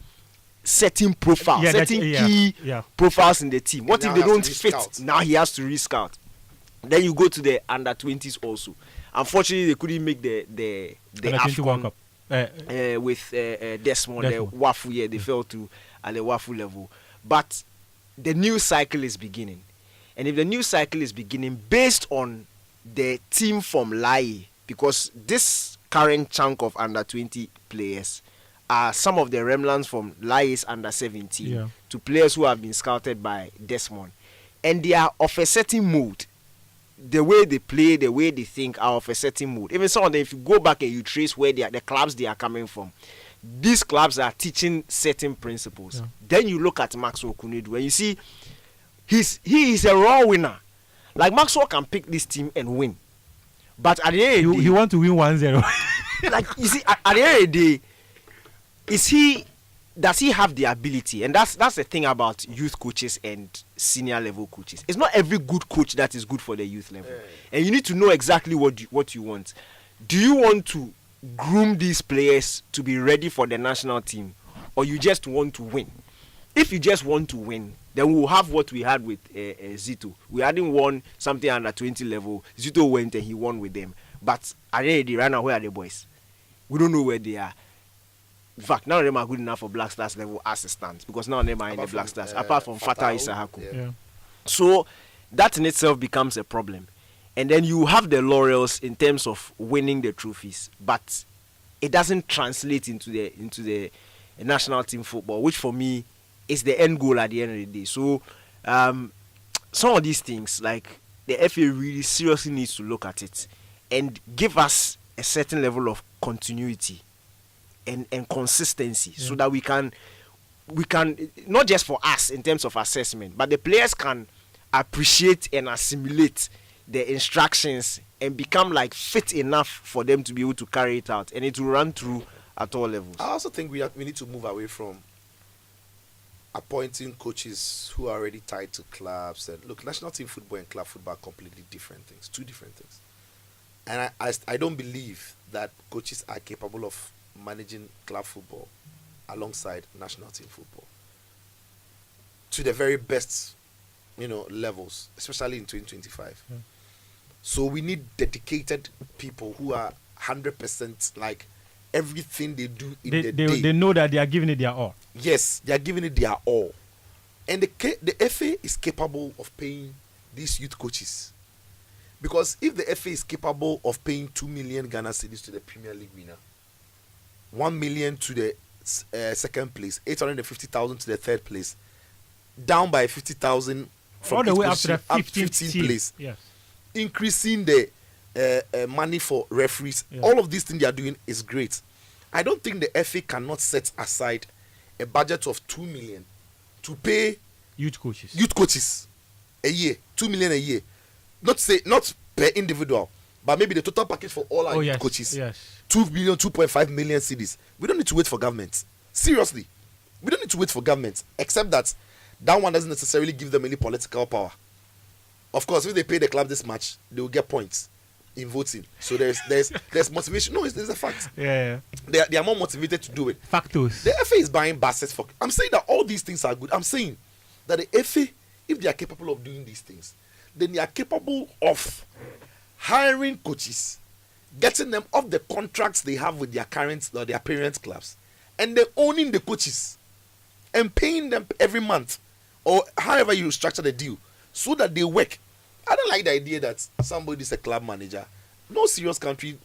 certain profiles, key profiles in the team? What if they don't fit? Now he has to rescout. Then you go to the under-20s also. Unfortunately, they couldn't make the AFCON with Desmond, the Wafu. Yeah, they fell to at the Wafu level. But the new cycle is beginning. And if the new cycle is beginning based on the team from Laye, because this current chunk of under-20 players are some of the remnants from Laye's under-17 to players who have been scouted by Desmond. And they are of a certain mood. The way they play, the way they think are of a certain mood. Even some of them, if you go back and you trace where the clubs they are coming from, these clubs are teaching certain principles. Then you look at Maxwell Kunudu and you see he is a raw winner. Like Maxwell can pick this team and win. But at the end of the day, he want to win 1-0. like you see, at the end of the day, does he have the ability? And that's the thing about youth coaches and senior level coaches. It's not every good coach that is good for the youth level. And you need to know exactly what you want. Do you want to groom these players to be ready for the national team, or you just want to win? If you just want to win, then we'll have what we had with Zito. We hadn't won something under 20 level. Zito went and he won with them. But at the end of the day, right now, where are the boys? We don't know where they are. In fact, none of them are good enough for Black Stars level as it stands, because none of them are in the Black Stars, apart from Fatah Isahaku. So that in itself becomes a problem. And then you have the laurels in terms of winning the trophies, but it doesn't translate into the national team football, which for me is the end goal at the end of the day. So some of these things, like the FA really seriously needs to look at it and give us a certain level of continuity and consistency, so that we can not just for us in terms of assessment, but the players can appreciate and assimilate the instructions and become like fit enough for them to be able to carry it out, and it will run through at all levels. I also think we need to move away from appointing coaches who are already tied to clubs. And look, national team football and club football are completely different things, two different things. And I don't believe that coaches are capable of managing club football alongside national team football to the very best, levels, especially in 2025. Yeah. So we need dedicated people who are 100% like everything they do in the day. They know that they are giving it their all. Yes, they are giving it their all. And the FA is capable of paying these youth coaches. Because if the FA is capable of paying 2 million Ghana cedis to the Premier League winner, 1 million to the second place, 850,000 to the third place, down by 50,000 from all the way up position, to the 15th place, Yes. increasing the money for referees. Yeah. All of these things they are doing is great. I don't think the FA cannot set aside a budget of 2 million to pay Youth coaches. youth coaches a year, 2 million a year. Not per individual, but maybe the total package for all our youth coaches. Yes. 2 million, 2.5 million cedis. We don't need to wait for government. Seriously, we don't need to wait for government. Except that one doesn't necessarily give them any political power. Of course, if they pay the club this much, they will get points in voting. So there's motivation. No, there's a fact. Yeah. They are more motivated to do it. Factors. The FA is buying buses for. I'm saying that all these things are good. I'm saying that the FA, if they are capable of doing these things, then they are capable of hiring coaches, getting them off the contracts they have with their current or their parent clubs, and then owning the coaches and paying them every month or however you structure the deal so that they work. I don't like the idea that somebody is a club manager. No serious country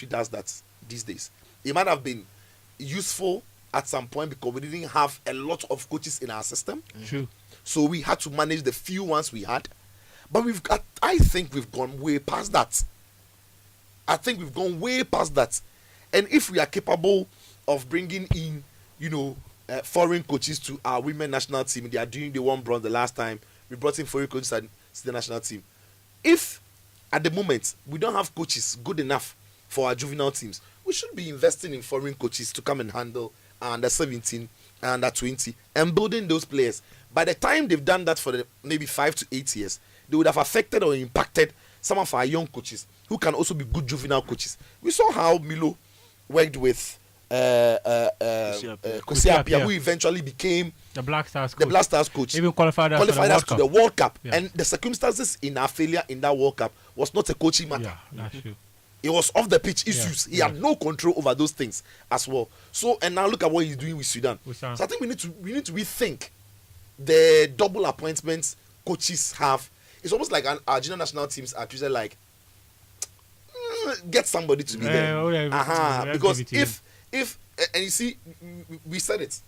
does that these days. It might have been useful at some point because we didn't have a lot of coaches in our system. True. So we had to manage the few ones we had. But I think we've gone way past that. And if we are capable of bringing in, foreign coaches to our women national team, they won bronze the last time. We brought in foreign coaches to the national team. If at the moment we don't have coaches good enough for our juvenile teams, we should be investing in foreign coaches to come and handle our under 17 and under 20 and building those players. By the time they've done that for maybe 5 to 8 years, they would have affected or impacted some of our young coaches who can also be good juvenile coaches. We saw how Milo worked with Kusiapia, who eventually became the Black Stars coach. Even qualified us to the World Cup. Yeah. And the circumstances in our failure in that World Cup was not a coaching matter. Yeah, that's true. It was off the pitch issues. He had no control over those things as well. So, and now look at what he's doing with Sudan. So I think we need to rethink the double appointments coaches have. It's almost like our junior national teams are treated like get somebody to be there. Because if and you see, we said it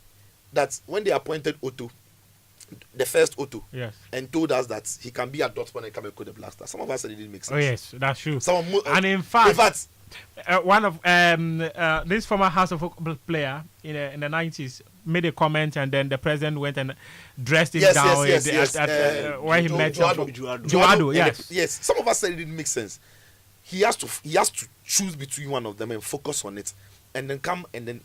that when they appointed Otto, the first Otto, and told us that he can be at Dortmund and come and coach the Black Stars. Some of us said it didn't make sense. Oh yes, that's true. And in fact, one of this former House of Football player in the 90s made a comment, and then the president went and dressed him down where he met Joado. Yes. Some of us said it didn't make sense. He has to choose between one of them and focus on it, and then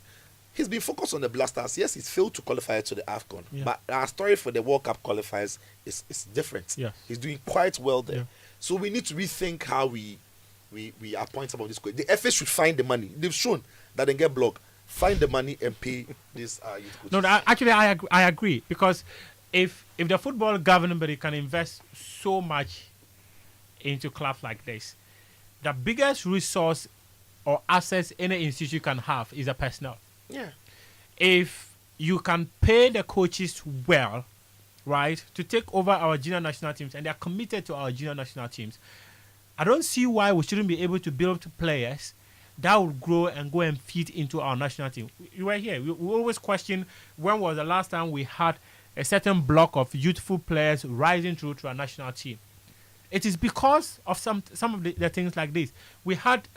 he's been focused on the Black Stars. Yes, he's failed to qualify to the AFCON, but our story for the World Cup qualifiers is different. Yes. He's doing quite well there. So we need to rethink how we appoint some of these coaches. The FA should find the money. They've shown that they get blocked. Find the money and pay these youth coaches. No, actually, I agree, because if the football governing body can invest so much into clubs like this, the biggest resource or assets any institution can have is a personnel. Yeah. If you can pay the coaches well, right, to take over our junior national teams, and they are committed to our junior national teams, I don't see why we shouldn't be able to build players that will grow and go and feed into our national team. You were here. We always question when was the last time we had a certain block of youthful players rising through to our national team. It is because of some of the things like this. We had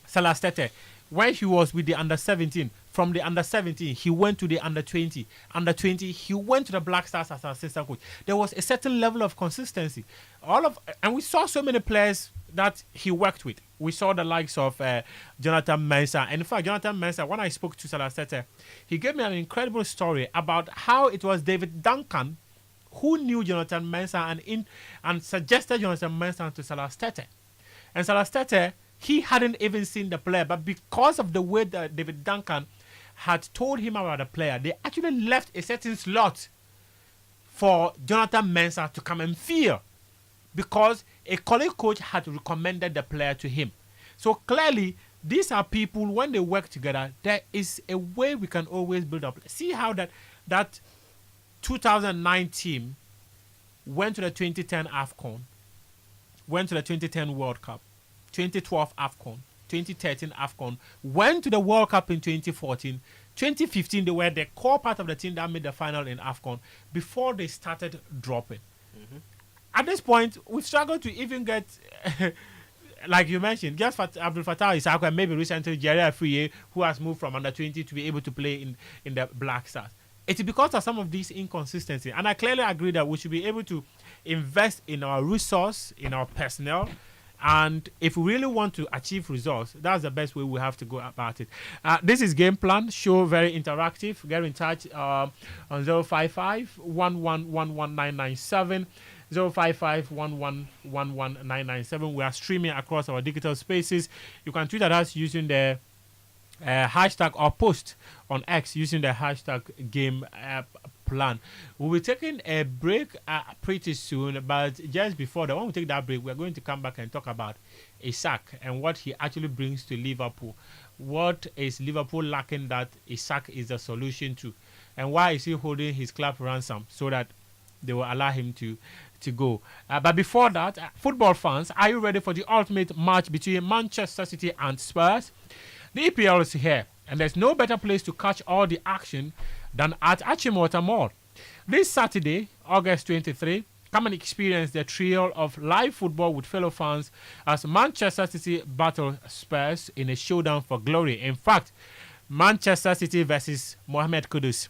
Salastete, when he was with the under 17, from the under 17, he went to the under 20. Under 20, he went to the Black Stars as assistant coach. There was a certain level of consistency. And we saw so many players that he worked with. We saw the likes of Jonathan Mensah. And in fact, Jonathan Mensah, when I spoke to Salastete, he gave me an incredible story about how it was David Duncan who knew Jonathan Mensah and suggested Jonathan Mensah to Salastete. And Salastete, he hadn't even seen the player, but because of the way that David Duncan had told him about the player, they actually left a certain slot for Jonathan Mensah to come and feel, because a colleague coach had recommended the player to him. So clearly, these are people, when they work together, there is a way we can always build up. See how that 2009 team went to the 2010 AFCON, went to the 2010 World Cup, 2012 AFCON, 2013 AFCON, went to the World Cup in 2014, 2015 they were the core part of the team that made the final in AFCON before they started dropping. At this point, we struggle to even get, like you mentioned, just Abdul Fattah Issahaku and maybe recently Jerry Afriye, who has moved from under 20 to be able to play in the Black Stars. It's because of some of these inconsistencies. And I clearly agree that we should be able to invest in our resource, in our personnel. And if we really want to achieve results, that's the best way we have to go about it. This is Game Plan, show very interactive. Get in touch on 055 1111997, 055 1111997. We are streaming across our digital spaces. You can tweet at us using the hashtag or post on X using the hashtag Game Plan. We'll be taking a break pretty soon, but just before that, when we take that break, we're going to come back and talk about Isak and what he actually brings to Liverpool. What is Liverpool lacking that Isak is the solution to? And why is he holding his club ransom so that they will allow him to go? But before that, football fans, are you ready for the ultimate match between Manchester City and Spurs? The EPL is here, and there's no better place to catch all the action than at Atsu Mall. This Saturday, August 23, come and experience the thrill of live football with fellow fans as Manchester City battle Spurs in a showdown for glory. In fact, Manchester City versus Mohamed Kudus.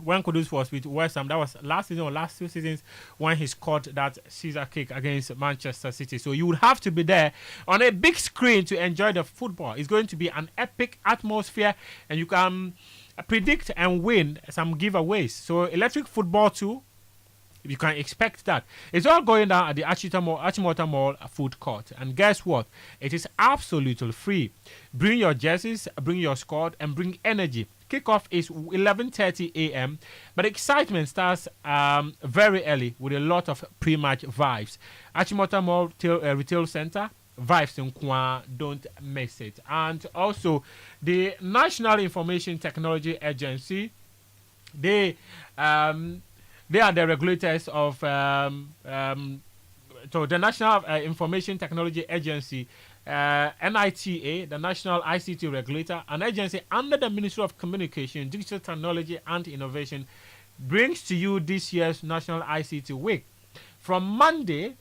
When Kudus was with West Ham, that was last season or last 2 seasons when he scored that Caesar kick against Manchester City. So you would have to be there on a big screen to enjoy the football. It's going to be an epic atmosphere, and you can predict and win some giveaways. So electric football too, you can expect that. It's all going down at the Achimota Mall food court. And guess what? It is absolutely free. Bring your jerseys, bring your squad, and bring energy. Kickoff is 11:30 a.m. But excitement starts very early with a lot of pre-match vibes. Achimota Mall Retail Center, vibes in Kwa, don't miss it. And also, the National Information Technology Agency, they are the regulators of so the National Information Technology Agency, NITA, the National ICT Regulator, an agency under the Ministry of Communication, Digital Technology and Innovation, brings to you this year's National ICT Week from Monday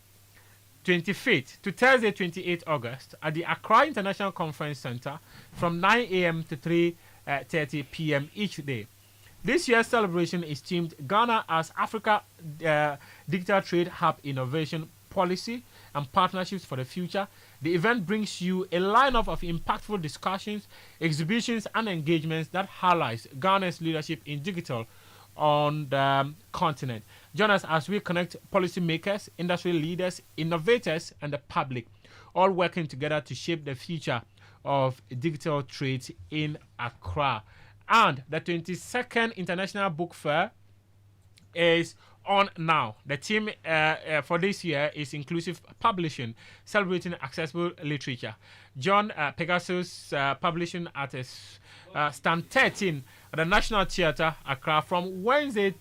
25th to Thursday 28th August at the Accra International Conference Center from 9 a.m. to 3:30 p.m. each day. This year's celebration is themed Ghana as Africa Digital Trade Hub Innovation Policy and Partnerships for the Future. The event brings you a lineup of impactful discussions, exhibitions, and engagements that highlights Ghana's leadership in digital on the continent. Join us as we connect policymakers, industry leaders, innovators, and the public, all working together to shape the future of digital trade in Accra. And the 22nd International Book Fair is on now. The theme for this year is Inclusive Publishing, celebrating accessible literature. John Pegasus Publishing at stand 13 at the National Theatre, Accra, from Wednesday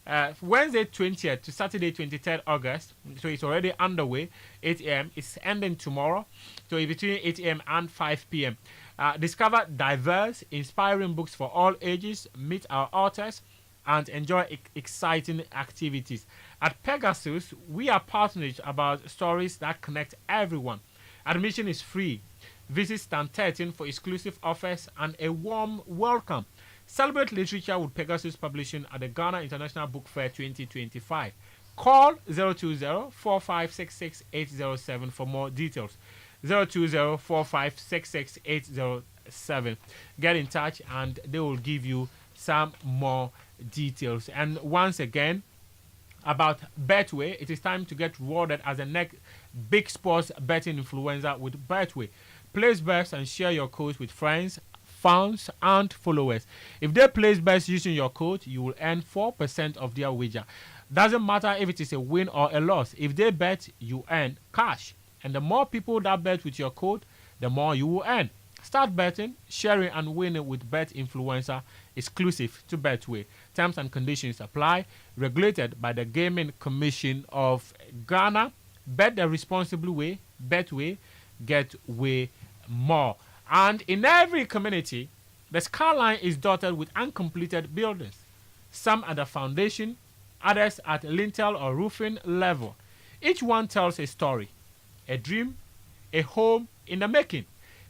20th to Saturday 23rd August. So it's already underway. 8 a.m. It's ending tomorrow. So it's between 8 a.m. and 5 p.m. Discover diverse, inspiring books for all ages, meet our authors, and enjoy exciting activities. At Pegasus, we are passionate about stories that connect everyone. Admission is free. Visit stand 13 for exclusive offers and a warm welcome. Celebrate literature with Pegasus Publishing at the Ghana International Book Fair 2025. Call 020-4566-807 for more details. 020-4566-807. Get in touch and they will give you some more details. And once again, about Betway, it is time to get rewarded as the next big sports betting influencer with Betway. Place bets and share your codes with friends, fans, and followers. If they place bets using your code, you will earn 4% of their wager. Doesn't matter if it is a win or a loss. If they bet, you earn cash. And the more people that bet with your code, the more you will earn. Start betting, sharing, and winning with Bet Influencer, exclusive to Betway. Terms and conditions apply. Regulated by the Gaming Commission of Ghana. Bet the responsible way. Betway. Get way more. And in every community, the skyline is dotted with uncompleted buildings. Some at the foundation, others at lintel or roofing level. Each one tells a story, a dream, a home in the making.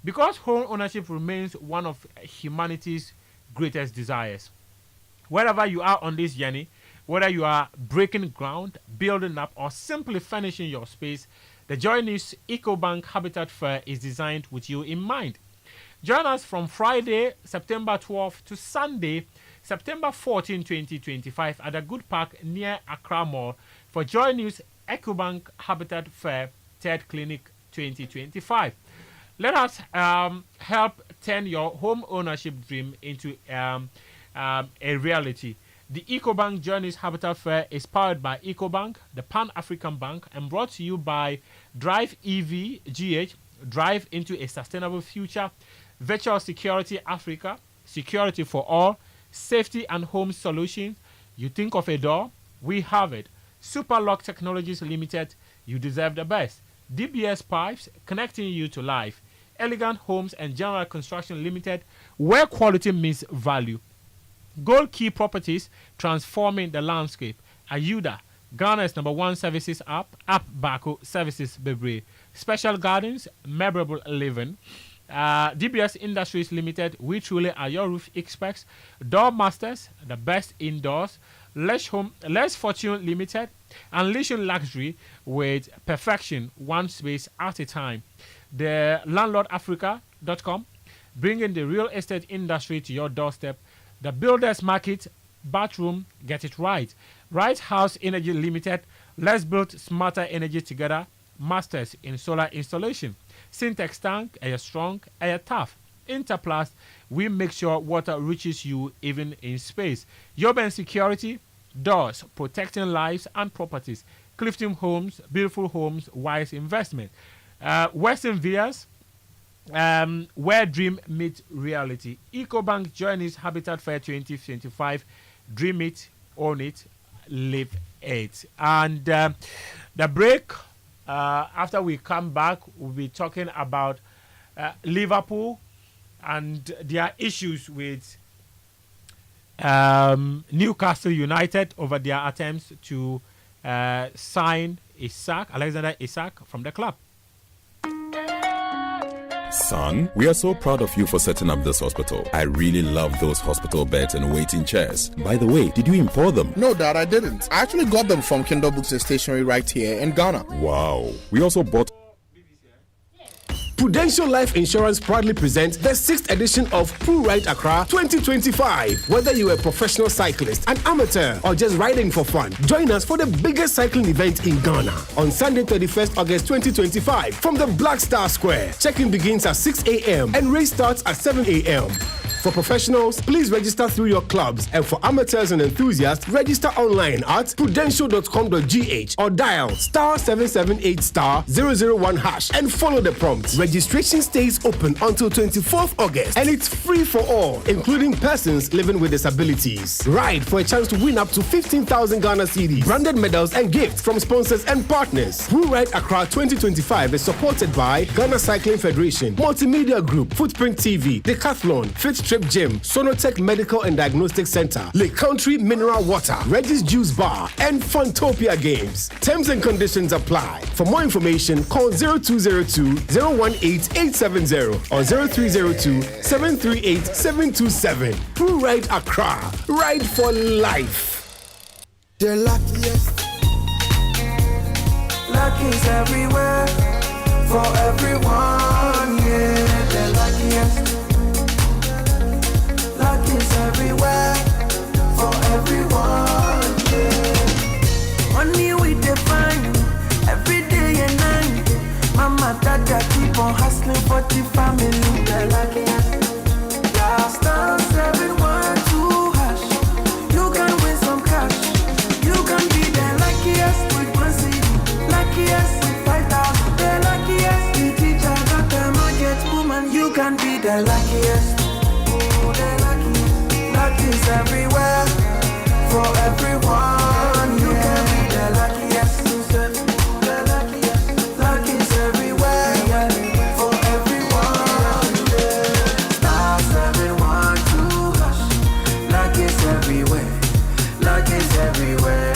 Because home ownership remains one of humanity's greatest desires. Wherever you are on this journey, whether you are breaking ground, building up, or simply furnishing your space, the Joy News EcoBank Habitat Fair is designed with you in mind. Join us from Friday, September 12th to Sunday, September 14, 2025 at the Good Park near Accra Mall for Joy News EcoBank Habitat Fair 3rd Clinic 2025. Let us help turn your home ownership dream into a reality. The EcoBank Journeys Habitat Fair is powered by EcoBank, the Pan-African Bank, and brought to you by Drive EV GH, Drive into a Sustainable Future, Virtual Security Africa, Security for All, Safety and Home Solutions. You think of a door? We have it. Superlock Technologies Limited, you deserve the best. DBS Pipes, connecting you to life. Elegant Homes and General Construction Limited, where quality meets value. Gold Key Properties, transforming the landscape. Ayuda, Ghana's #1 services app Baco Services Bebre. Special Gardens, memorable living. DBS Industries Limited, we truly are your roof experts. Door Masters, the best indoors. Less Fortune Limited, unleashing luxury with perfection, one space at a time. The LandlordAfrica.com, bringing the real estate industry to your doorstep. The Builders Market, bathroom, get it right. Right House Energy Limited, let's build smarter energy together. Masters in solar installation. Syntex Tank, air strong, air tough. Interplast, we make sure water reaches you even in space. Yoban Security, doors, protecting lives and properties. Clifton Homes, beautiful homes, wise investment. Western Villas, where dream meets reality. EcoBank Journeys Habitat Fair 2025. Dream it, own it, live it. And the break, after we come back, we'll be talking about Liverpool and their issues with Newcastle United over their attempts to sign Alexander Isak from the club. Son, we are so proud of you for setting up this hospital. I really love those hospital beds and waiting chairs. By the way, did you import them? No, Dad, I didn't. I actually got them from Kindle Books and Stationery right here in Ghana. Wow. We also bought... Prudential Life Insurance proudly presents the 6th edition of Pro Ride Accra 2025. Whether you're a professional cyclist, an amateur, or just riding for fun, join us for the biggest cycling event in Ghana on Sunday 31st August 2025 from the Black Star Square. Check-in begins at 6 a.m. and race starts at 7 a.m. For professionals, please register through your clubs, and for amateurs and enthusiasts, register online at prudential.com.gh or dial *778*001# and follow the prompts. Registration stays open until 24th August and it's free for all, including persons living with disabilities. Ride for a chance to win up to 15,000 Ghana cedis, branded medals and gifts from sponsors and partners. Pro Ride Accra 2025 is supported by Ghana Cycling Federation, Multimedia Group, Footprint TV, Decathlon, Fit Strip Gym, Sonotech Medical and Diagnostic Center, Lake Country Mineral Water, Reggie's Juice Bar, and Funtopia Games. Terms and conditions apply. For more information, call 0202-018-870 or 0302-738-727. Pro Ride Accra. Ride for life. The luckiest. Luck is everywhere. For everyone, yeah. The luckiest. Luck is everywhere. For everyone, yeah. Money we define every day and night. Mama, dada keep on hustling for the family. The luckiest. Last time 712 hash. You can win some cash. You can be the luckiest with 1 CD. Luckiest with 5,000. The luckiest. The teacher got the market woman. You can be the luckiest. Oh, the luckiest. Luck is everywhere. For everyone. You can be the luckiest. The luckiest. Luck is everywhere. Yeah. For everyone. Yeah. Star 712 hash. Luck is everywhere. Luck is everywhere.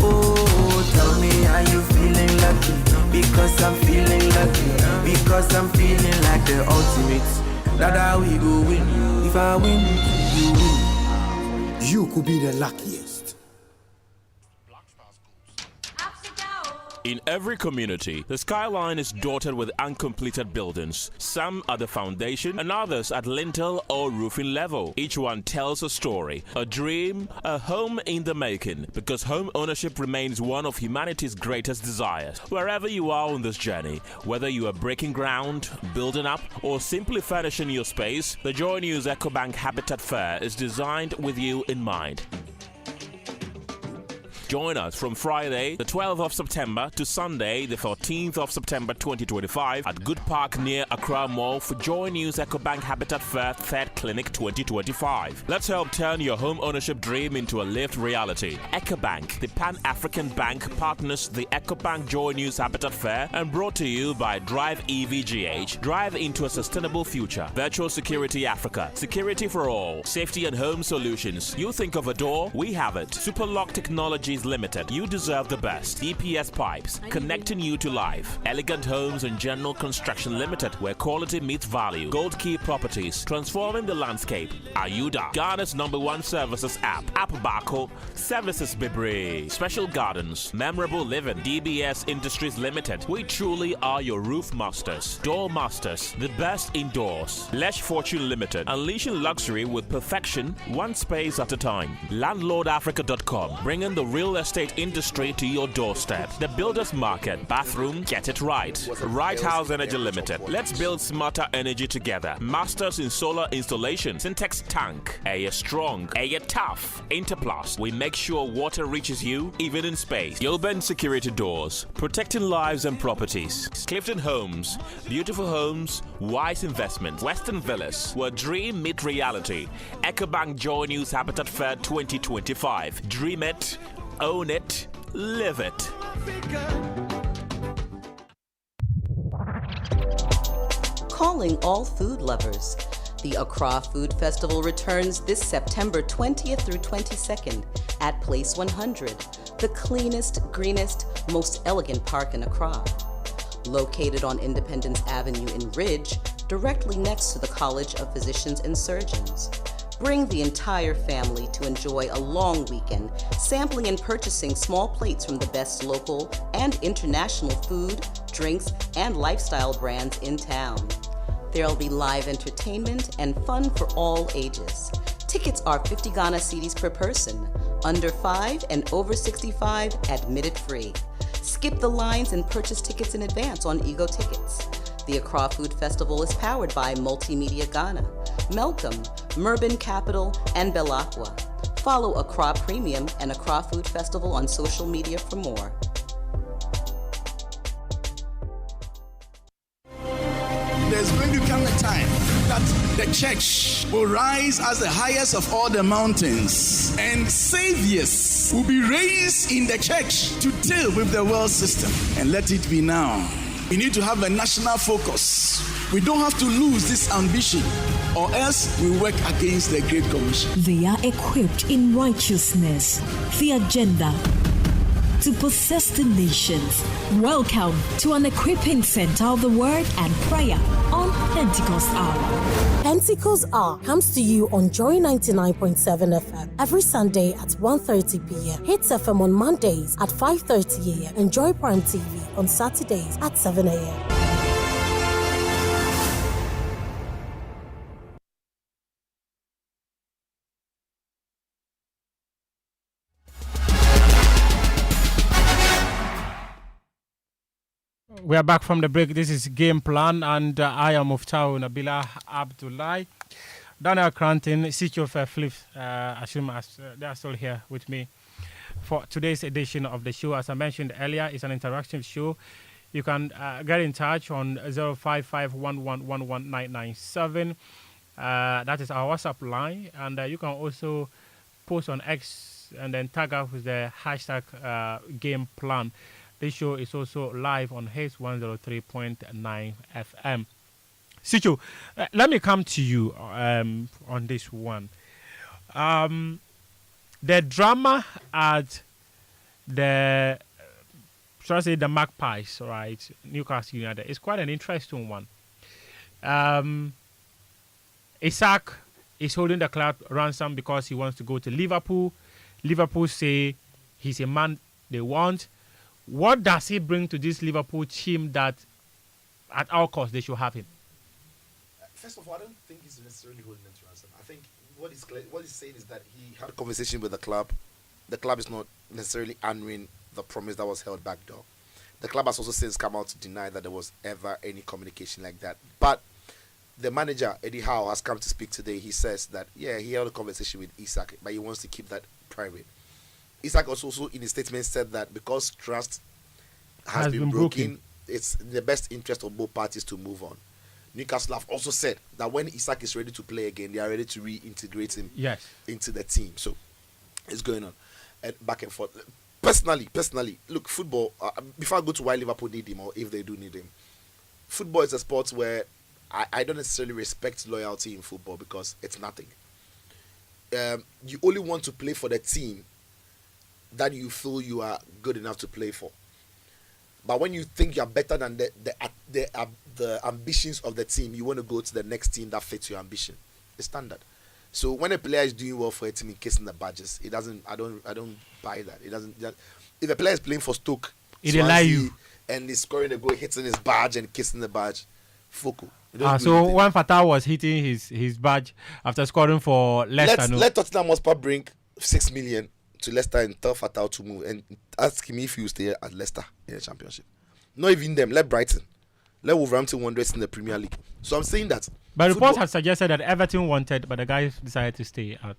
Oh, tell me, are you feeling lucky? Because I'm feeling lucky. Because I'm feeling like the ultimate. That we go win. If I win, you win. You could be the luckiest. In every community, the skyline is dotted with uncompleted buildings. Some at the foundation and others at lintel or roofing level. Each one tells a story, a dream, a home in the making, because home ownership remains one of humanity's greatest desires. Wherever you are on this journey, whether you are breaking ground, building up, or simply furnishing your space, the Joy News EcoBank Habitat Fair is designed with you in mind. Join us from Friday, the 12th of September to Sunday, the 14th of September 2025 at Good Park near Accra Mall for Joy News EcoBank Habitat Fair 3rd Clinic 2025. Let's help turn your home ownership dream into a lived reality. EcoBank, the Pan-African Bank, partners the EcoBank Joy News Habitat Fair and brought to you by Drive EVGH. Drive into a sustainable future. Virtual Security Africa. Security for all. Safety and home solutions. You think of a door? We have it. Superlock Technologies Limited. You deserve the best. DPS Pipes, connecting you to life. Elegant Homes and General Construction Limited, where quality meets value. Gold Key Properties, transforming the landscape. Ayuda, Ghana's #1 services app. App Bako, Services Bebre. Special Gardens, Memorable Living. DBS Industries Limited. We truly are your roof masters. Door masters, the best indoors. Lesh Fortune Limited, unleashing luxury with perfection, one space at a time. LandlordAfrica.com, bringing the real estate industry to your doorstep. The Builders Market, bathroom, get it right. Right House Energy Limited. Let's build smarter energy together. Masters in solar installation. Syntex Tank. Air strong. Air tough. Interplast. We make sure water reaches you even in space. Gilbert Security Doors. Protecting lives and properties. Clifton Homes. Beautiful homes. Wise investment. Western Villas. Where dream meet reality. EcoBank Joy News Habitat Fair 2025. Dream it. Own it, live it. Calling all food lovers. The Accra Food Festival returns this September 20th through 22nd at Place 100, the cleanest, greenest, most elegant park in Accra. Located on Independence Avenue in Ridge, directly next to the College of Physicians and Surgeons. Bring the entire family to enjoy a long weekend, sampling and purchasing small plates from the best local and international food, drinks, and lifestyle brands in town. There'll be live entertainment and fun for all ages. Tickets are 50 Ghana cedis per person, under 5 and over 65 admitted free. Skip the lines and purchase tickets in advance on Ego Tickets. The Accra Food Festival is powered by Multimedia Ghana, Melcom, Merben Capital, and Belacqua. Follow Accra Premium and Accra Food Festival on social media for more. There's going to come a time that the church will rise as the highest of all the mountains, and saviors will be raised in the church to deal with the world system. And let it be now. We need to have a national focus. We don't have to lose this ambition, or else we work against the Great Commission. They are equipped in righteousness, the agenda to possess the nations. Welcome to an equipping center of the word and prayer on Pentecost Hour. Pentecost Hour comes to you on Joy 99.7 FM every Sunday at 1:30 p.m. Hits FM on Mondays at 5:30 a.m. and Joy Prime TV on Saturdays at 7 a.m. We are back from the break. This is Game Plan, and I am Muftawu, Nabila, Abdulai, Daniel Koranteng, Sitsofe, Flip, assume they are still here with me for today's edition of the show. As I mentioned earlier, it's an interactive show. You can get in touch on 05511119997. That is our WhatsApp line, and you can also post on X and then tag us with the hashtag Game Plan. This show is also live on Haze 103.9 FM. Sitso, let me come to you on this one. The drama at the, should I say, the Magpies, right, Newcastle United, is quite an interesting one. Isaac is holding the club ransom because he wants to go to Liverpool. Liverpool say he's a man they want. What does he bring to this Liverpool team that at all costs they should have him? First of all, I don't think he's necessarily holding them to ransom. I think what he's saying is that he had a conversation with the club. The club is not necessarily honoring the promise that was held back door. The club has also since come out to deny that there was ever any communication like that. But the manager, Eddie Howe, has come to speak today. He says that, yeah, he held a conversation with Isaac, but he wants to keep that private. Isaac also in his statement said that because trust has been broken, it's in the best interest of both parties to move on. Newcastle have also said that when Isaac is ready to play again, they are ready to reintegrate him into the team. So it's going on back and forth. Personally, look, football, before I go to why Liverpool need him or if they do need him, football is a sport where I don't necessarily respect loyalty in football because it's nothing. You only want to play for the team that you feel you are good enough to play for. But when you think you are better than the ambitions of the team, you want to go to the next team that fits your ambition. It's standard. So when a player is doing well for a team and kissing the badges, it doesn't. I don't buy that. It doesn't. If a player is playing for Stoke, Swansea, and he's scoring a goal, hitting his badge and kissing the badge, Foko. So when Fatah was hitting his badge after scoring for Leicester, let Tottenham Hotspur bring 6 million to Leicester and tell Fatah to move and ask him if he will stay at Leicester in the Championship. Not even them. Let Brighton, let Wolverhampton Wanderers in the Premier League. So I'm saying that. But reports have suggested that Everton wanted, but the guy decided to stay at.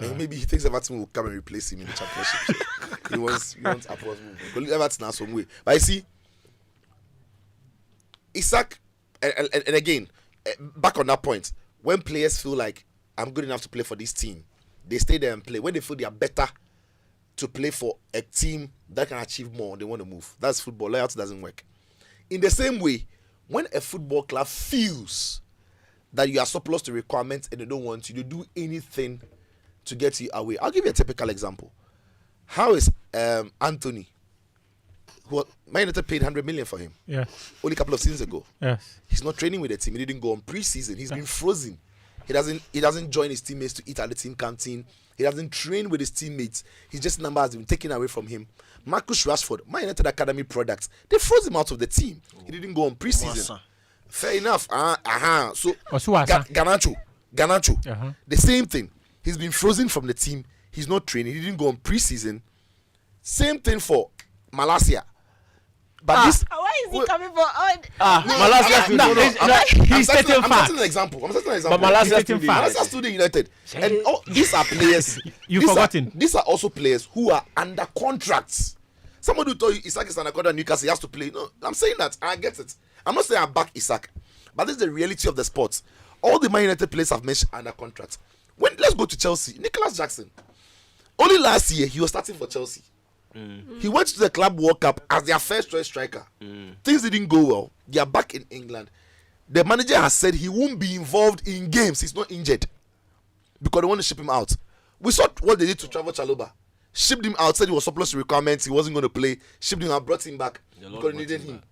Maybe he thinks Everton will come and replace him in the Championship. he wants upwards move. Everton has some way. But I see, Isaac, and again, back on that point, when players feel like I'm good enough to play for this team, they stay there and play. When they feel they are better to play for a team that can achieve more, they want to move. That's football. Loyalty doesn't work. In the same way, when a football club feels that you are surplus to requirements and they don't want you to do anything to get you away. I'll give you a typical example. How is Anthony, who Man United paid 100 million for him? Yeah. Only a couple of seasons ago. Yes. He's not training with the team. He didn't go on pre-season. He's been frozen. He doesn't join his teammates to eat at the team canteen. He doesn't train with his teammates. His just number has been taken away from him. Marcus Rashford, Man United Academy products, they froze him out of the team. He didn't go on pre-season. Fair enough. So Garnacho, the same thing. He's been frozen from the team. He's not training. He didn't go on pre-season. Same thing for Malacia. But this, why is he coming for on? He's stating facts. I'm setting an example. But Malacia student United, and these are players. You've forgotten. These are also players who are under contracts. Somebody who told you Isaac is under contract Newcastle, he has to play. No, I'm saying that. I get it. I'm not saying I back Isaac, but this is the reality of the sport. All the Man United players have mentioned under contract. Let's go to Chelsea. Nicholas Jackson. Only last year he was starting for Chelsea. He went to the Club World Cup as their first choice striker. Things didn't go well. They are back in England. The manager has said he won't be involved in games. He's not injured because they want to ship him out. We saw what they did to Trevor Chalobah. Shipped him out, said he was surplus to requirements, he wasn't going to play. Shipped him out, brought him back because they needed him.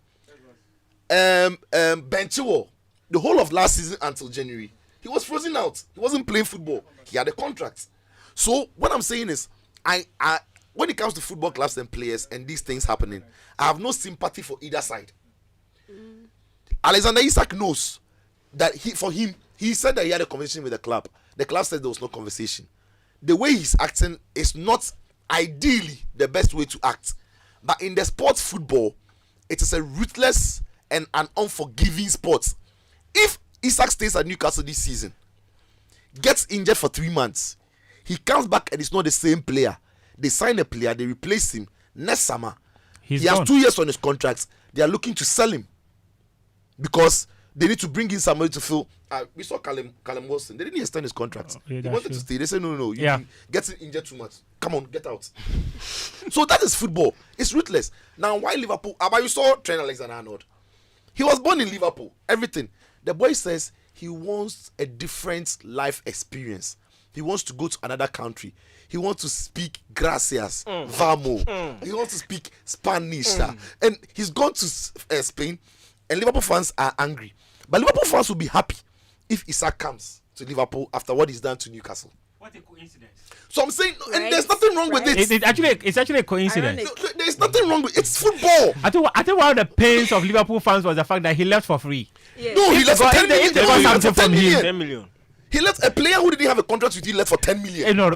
Fentuo, the whole of last season until January, he was frozen out. He wasn't playing football. He had a contract. So what I'm saying is, I when it comes to football clubs and players and these things happening, I have no sympathy for either side. Alexander Isak knows that he said that he had a conversation with the club. The club said there was no conversation. The way he's acting is not ideally the best way to act. But in the sports football, it is a ruthless and an unforgiving sport. If Isak stays at Newcastle this season, gets injured for 3 months, he comes back and is not the same player. They sign a player, they replace him. Next summer, he has 2 years on his contract. They are looking to sell him because they need to bring in somebody to fill. We saw Callum Wilson. They didn't extend his contract. He wanted to stay. They said, no, you get injured too much. Come on, get out. So that is football. It's ruthless. Now, why Liverpool? But you saw Trent Alexander-Arnold. He was born in Liverpool. Everything. The boy says he wants a different life experience. He wants to go to another country. He wants to speak gracias, vamos. He wants to speak Spanish. And he's gone to Spain, and Liverpool fans are angry. But Liverpool fans will be happy if Isak comes to Liverpool after what he's done to Newcastle. What a coincidence. So I'm saying, and there's nothing wrong with it. It's actually a coincidence. There's nothing wrong with it. It's football. I think one of the pains of Liverpool fans was the fact that he left for free. Yeah. No, he left for 10 million. They got something from him. 10 million. He left a player who didn't have a contract with you left for 10 million. No,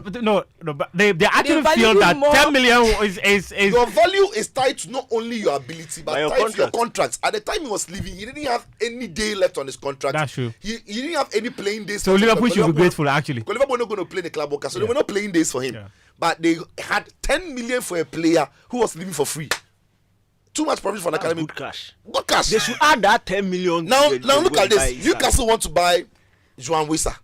but they actually feel that 10 million is your value is tied to not only your ability but tied to your contracts. At the time he was leaving, he didn't have any day left on his contract. That's true. He didn't have any playing days. So Liverpool should be grateful actually. Because Liverpool were not going to play in the Club World Cup, so they were not playing days for him. Yeah. But they had 10 million for a player who was leaving for free. Too much profit for an academy. Good cash. Good cash. They should add that 10 million. Now look at this. Newcastle want to buy Joan Wissa.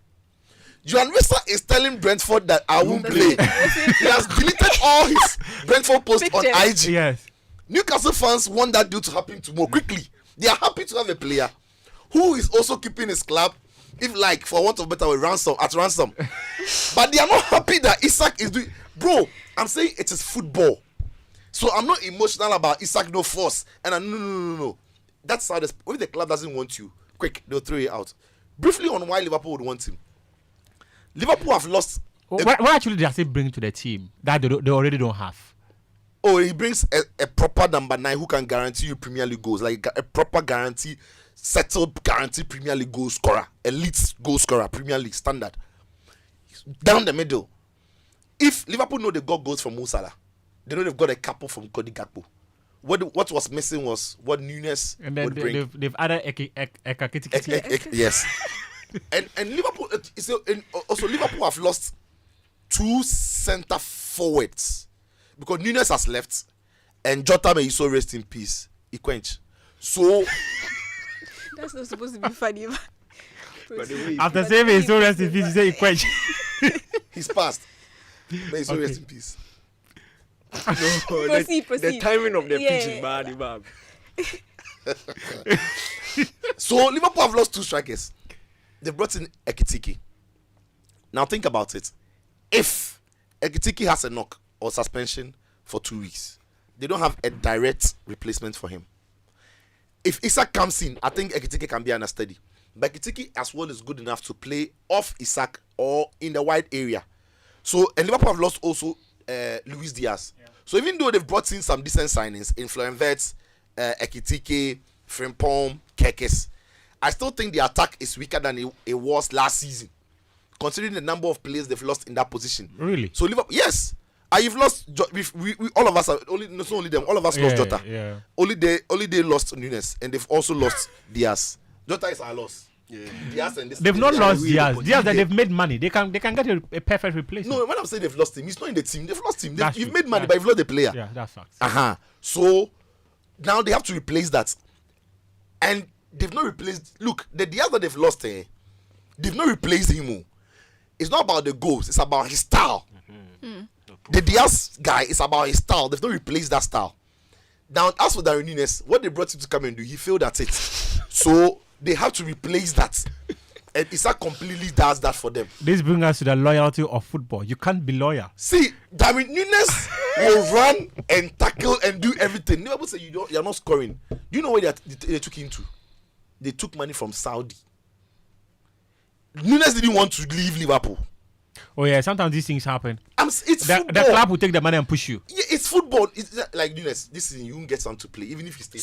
Joan Wissa is telling Brentford that I won't play. He has deleted all his Brentford posts on IG. Yes. Newcastle fans want that deal to happen tomorrow quickly. They are happy to have a player who is also keeping his club, if like for want of better word, ransom. But they are not happy that Isak is doing. Bro, I'm saying it is football. So I'm not emotional about Isak no force. And no. That's how if the club doesn't want you, quick, they'll throw you out. Briefly on why Liverpool would want him. Liverpool have lost. What actually does he bring to the team that they already don't have? Oh, he brings a proper number 9 who can guarantee you Premier League goals, like a proper guarantee, settled guarantee Premier League goal scorer, elite goal scorer, Premier League standard. Down the middle. If Liverpool know they got goals from Mo Salah, they know they've got a couple from Cody Gakpo. What was missing was what Nunes would bring. They've added Ekakiti. Yes. and Liverpool also Liverpool have lost 2 centre forwards because Nunes has left and Jota, may he so rest in peace, he quench. So that's not supposed to be funny. After saying may he so rest in peace, he say he quench. He's passed. May he so rest in peace. Proceed. The timing of the pitch is bad. So Liverpool have lost 2 strikers. They brought in Ekitike. Now think about it. If Ekitike has a knock or suspension for 2 weeks, they don't have a direct replacement for him. If Isak comes in, I think Ekitike can be understudy. But Ekitike as well is good enough to play off Isak or in the wide area. So, and Liverpool have lost also Luis Diaz. Yeah. So even though they've brought in some decent signings, in Florian Wirtz, Ekitike, Frimpong, Kekes, I still think the attack is weaker than it was last season, considering the number of players they've lost in that position. Really? So Liverpool, yes, you've lost. We all of us are not only them. All of us lost Jota. Yeah. Only they lost Nunes, and they've also lost Diaz. Jota is our loss. Yeah. Diaz and this. They've not lost Diaz. Diaz that they've made money. They can get a perfect replacement. No, when I'm saying they've lost him, he's not in the team. They've lost him. You've made money, yeah. but you've lost the player. Yeah, that's fact. So now they have to replace that, and they've not replaced. Look, the Diaz that they've lost, they've not replaced him. It's not about the goals. It's about his style. The Diaz guy is about his style. They've not replaced that style. Now, as for Darwin Núñez, what they brought him to come and do, he failed at it. So they have to replace that. And Isak completely does that for them. This brings us to the loyalty of football. You can't be loyal. See, Darwin Núñez will run and tackle and do everything. Liverpool say you're not scoring. Do you know where they took him to? They took money from Saudi. Núñez didn't want to leave Liverpool. Oh yeah, sometimes these things happen. It's football. The club will take the money and push you. Yeah, it's football. It's like Núñez. This season you won't get some to play, even if you stay.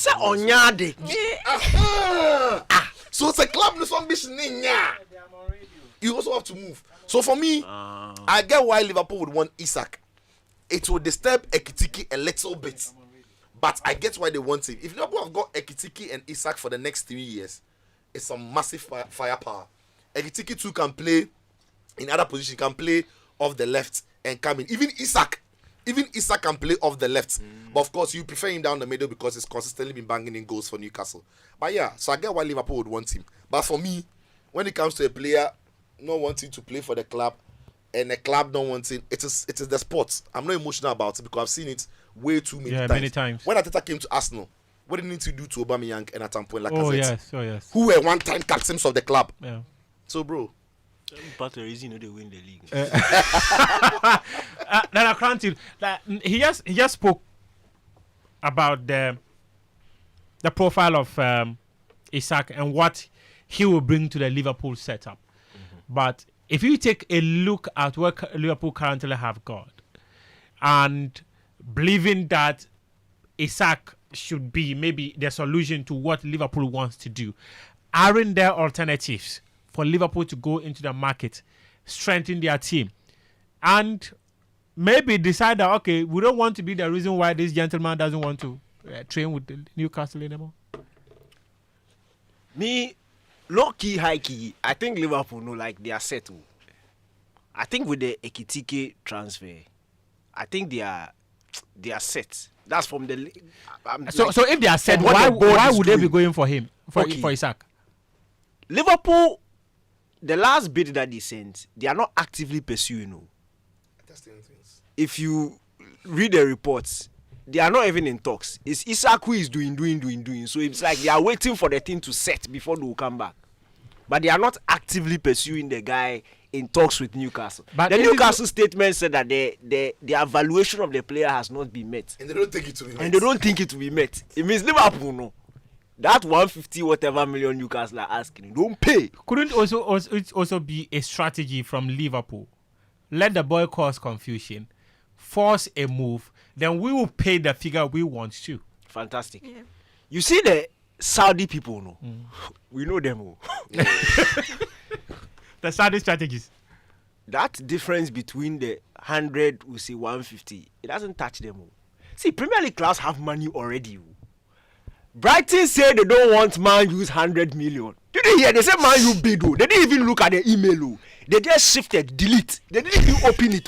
So it's a club no ambition. You also have to move. So for me, I get why Liverpool would want Isak. It will disturb Ekitike a little bit, but I get why they want him. If Liverpool have got Ekitike and Isak for the next 3 years, it's some massive firepower. Ekitike too can play in other positions, can play off the left and come in. Even Isak can play off the left. But of course, you prefer him down the middle because he's consistently been banging in goals for Newcastle. But yeah, so I get why Liverpool would want him. But for me, when it comes to a player not wanting to play for the club and the club not wanting, it is the sport. I'm not emotional about it because I've seen it way too many times. When Ateta came to Arsenal, what did he need to do to Aubameyang and at some point Lacazette? Oh yes. Who were one-time captains of the club. Yeah. So bro, part of the reason they win the league. He just spoke about the profile of Isak and what he will bring to the Liverpool setup. But if you take a look at what Liverpool currently have got, and believing that Isak should be maybe the solution to what Liverpool wants to do, aren't there alternatives for Liverpool to go into the market, strengthen their team, and maybe decide that, okay, we don't want to be the reason why this gentleman doesn't want to train with the Newcastle anymore? Me, low key, high key, I think Liverpool know like they are set. I think with the Ekitike transfer, I think they are set. That's from the. So if they are set, why would they be going for him for Isak? Liverpool, the last bid that they sent, they are not actively pursuing. If you read the reports, they are not even in talks. It's Isak who is doing. So it's like they are waiting for the thing to set before they will come back. But they are not actively pursuing the guy in talks with Newcastle. But the Newcastle statement said that the evaluation of the player has not been met. And they don't think it to be met. It means Liverpool, no. That 150 whatever million Newcastle are asking, don't pay. Couldn't it also be a strategy from Liverpool? Let the boy cause confusion, force a move, then we will pay the figure we want to. Fantastic. Yeah. You see the Saudi people, no? We know them all. The Saudi strategies. That difference between the 100, we say 150, it doesn't touch them all. See, Premier League clubs have money already. Brighton say they don't want Man U's 100 million. Did you hear? They say Man U bid. They didn't even look at the email. They just shifted, delete. They didn't even open it.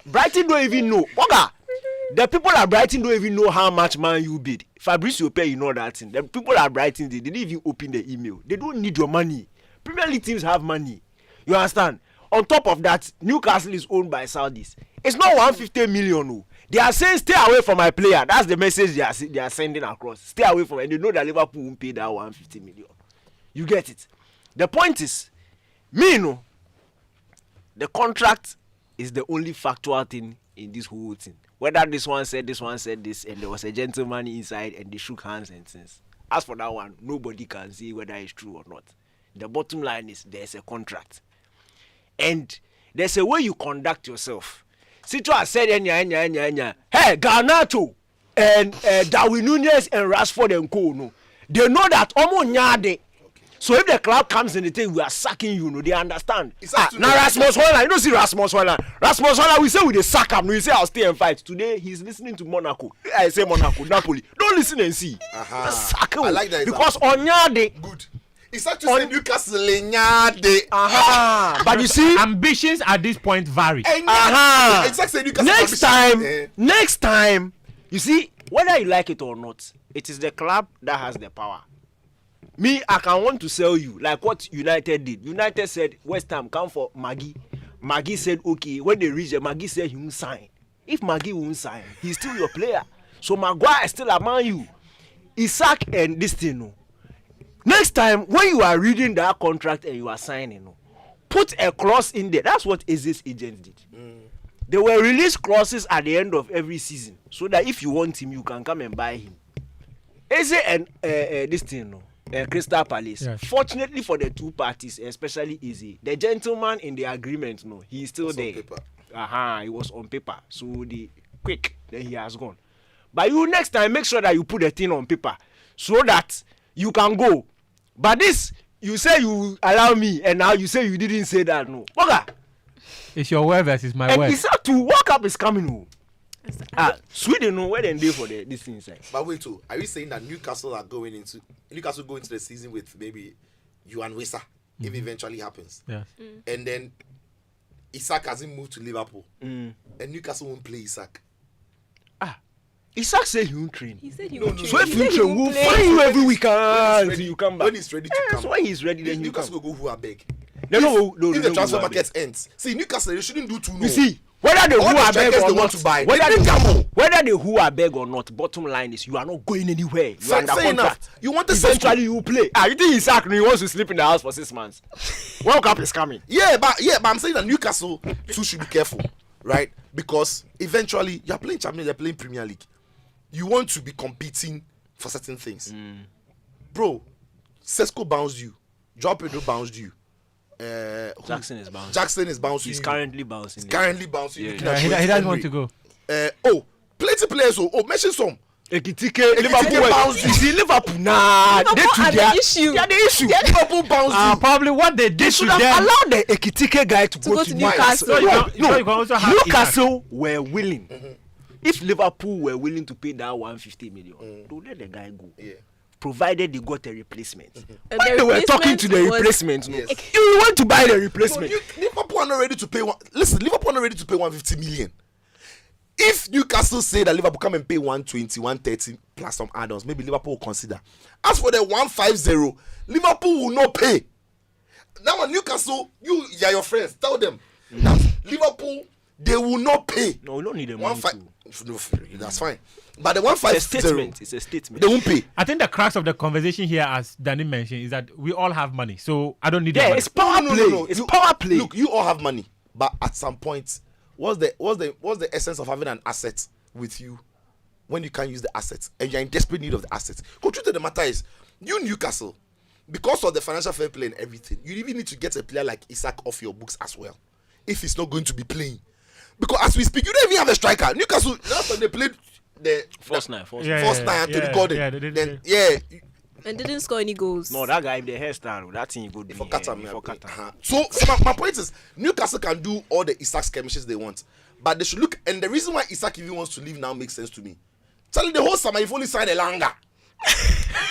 Brighton don't even know. The people at Brighton don't even know how much Man U bid. Fabrizio Pay, you know that thing. The people at Brighton, they didn't even open the email. They don't need your money. Premier League teams have money. You understand? On top of that, Newcastle is owned by Saudis. It's not 150 million. No. They are saying, stay away from my player. That's the message they are sending across. Stay away from it. And they know that Liverpool won't pay that 150 million. You get it? The point is, the contract is the only factual thing in this whole thing. Whether this one said this, and there was a gentleman inside and they shook hands and things. As for that one, nobody can see whether it's true or not. The bottom line is there's a contract. And there's a way you conduct yourself. Sitsofe said, hey, Garnacho and Darwin Núñez and Rashford and Co. No, they know that nyade. So if the club comes in the thing, we are sacking you. No, they understand. Now Rasmus Højlund, you don't see Rasmus Højlund. Rasmus Højlund, we say we dey sack him. We say I'll stay and fight. Today he's listening to Monaco. I say Monaco, Napoli. Don't listen and see. Sack him. I like that because Onyade. Good. It's actually Newcastle nyade. But you see, ambitions at this point vary. Next time, you see, whether you like it or not, it is the club that has the power. Me, I can want to sell you like what United did. United said, West Ham, come for Maggie. Maggie said, okay, when they reach there, Maggie said he won't sign. If Maggie won't sign, he's still your player. So Maguire is still among you. Isaac and this thing. No. Next time, when you are reading that contract and you are signing, no, put a clause in there. That's what Eze's agents did. They will release clauses at the end of every season so that if you want him, you can come and buy him. Eze and this thing, no. Crystal Palace. Yes. Fortunately for the two parties, especially Eze, the gentleman in the agreement, no, he's still there. He was on paper. So then he has gone. But you next time make sure that you put the thing on paper so that you can go. But this, you say you allow me, and now you say you didn't say that. No, okay. It's your word versus my word. And it's to World Cup is coming. Sweden, no, where they for this inside. But wait, too, are you saying that Newcastle go into the season with maybe Juan Wissa if it eventually happens? Yeah. And then Isaac hasn't moved to Liverpool, and Newcastle won't play Isaac. Isaac said he won't train. He said he won't train. So if you train, we'll find you every weekend. You come back when he's ready to come. So when he's ready, then Newcastle will go who are beg. No, if the transfer market ends, see Newcastle they shouldn't do too. You see. Whether they who are beg or not, whether they who are beg or not, bottom line is you are not going anywhere. You are under contract. You want to eventually you play. You think Isaac he wants to sleep in the house for 6 months? World Cup is coming. Yeah, but I'm saying that Newcastle too should be careful, right? Because eventually you are playing Champions, you're playing Premier League. You want to be competing for certain things, bro. Sesko bounced you. Joao Pedro bounced you. Jackson is bouncing. Jackson is bouncing. He's currently bouncing. He's currently bouncing. Yeah. He doesn't want to go. Plenty players. Mention some. Ekitike, Liverpool bounced. You see Liverpool? Nah, they are the issue. They are the issue. Liverpool bounced. Probably what they did they should have allowed the Ekitike guy to go to Newcastle. No, Newcastle were willing. If Liverpool were willing to pay that 150 million, they would let the guy go. Yeah. Provided they got a replacement. When they were talking to the replacement, yes. You want to buy the replacement. Liverpool are not ready to pay Liverpool are not ready to pay 150 million. If Newcastle say that Liverpool come and pay 120, 130 plus some add-ons, maybe Liverpool will consider. As for the 150, Liverpool will not pay. Now Newcastle, you are your friends. Tell them that Liverpool they will not pay. No, we don't need the money. No, that's fine. But the 150, it's a statement. They won't pay. I think the crux of the conversation here, as Danny mentioned, is that we all have money, so I don't need the money. It's power play. No. It's power play. Look, you all have money, but at some point, what's the essence of having an asset with you when you can't use the assets and you're in desperate need of the assets? The truth of the matter is, you Newcastle, because of the financial fair play and everything, you even need to get a player like Isaac off your books as well, if he's not going to be playing. Because as we speak, you don't even have a striker. Newcastle, last time they played the first nine Anthony Gordon. And didn't score any goals. No, that guy in the hairstyle, that thing good. For Qatar. So my point is, Newcastle can do all the Isaac skirmishes they want, but they should look. And the reason why Isaac even wants to leave now makes sense to me. Tell the whole summer you've only signed Elanga.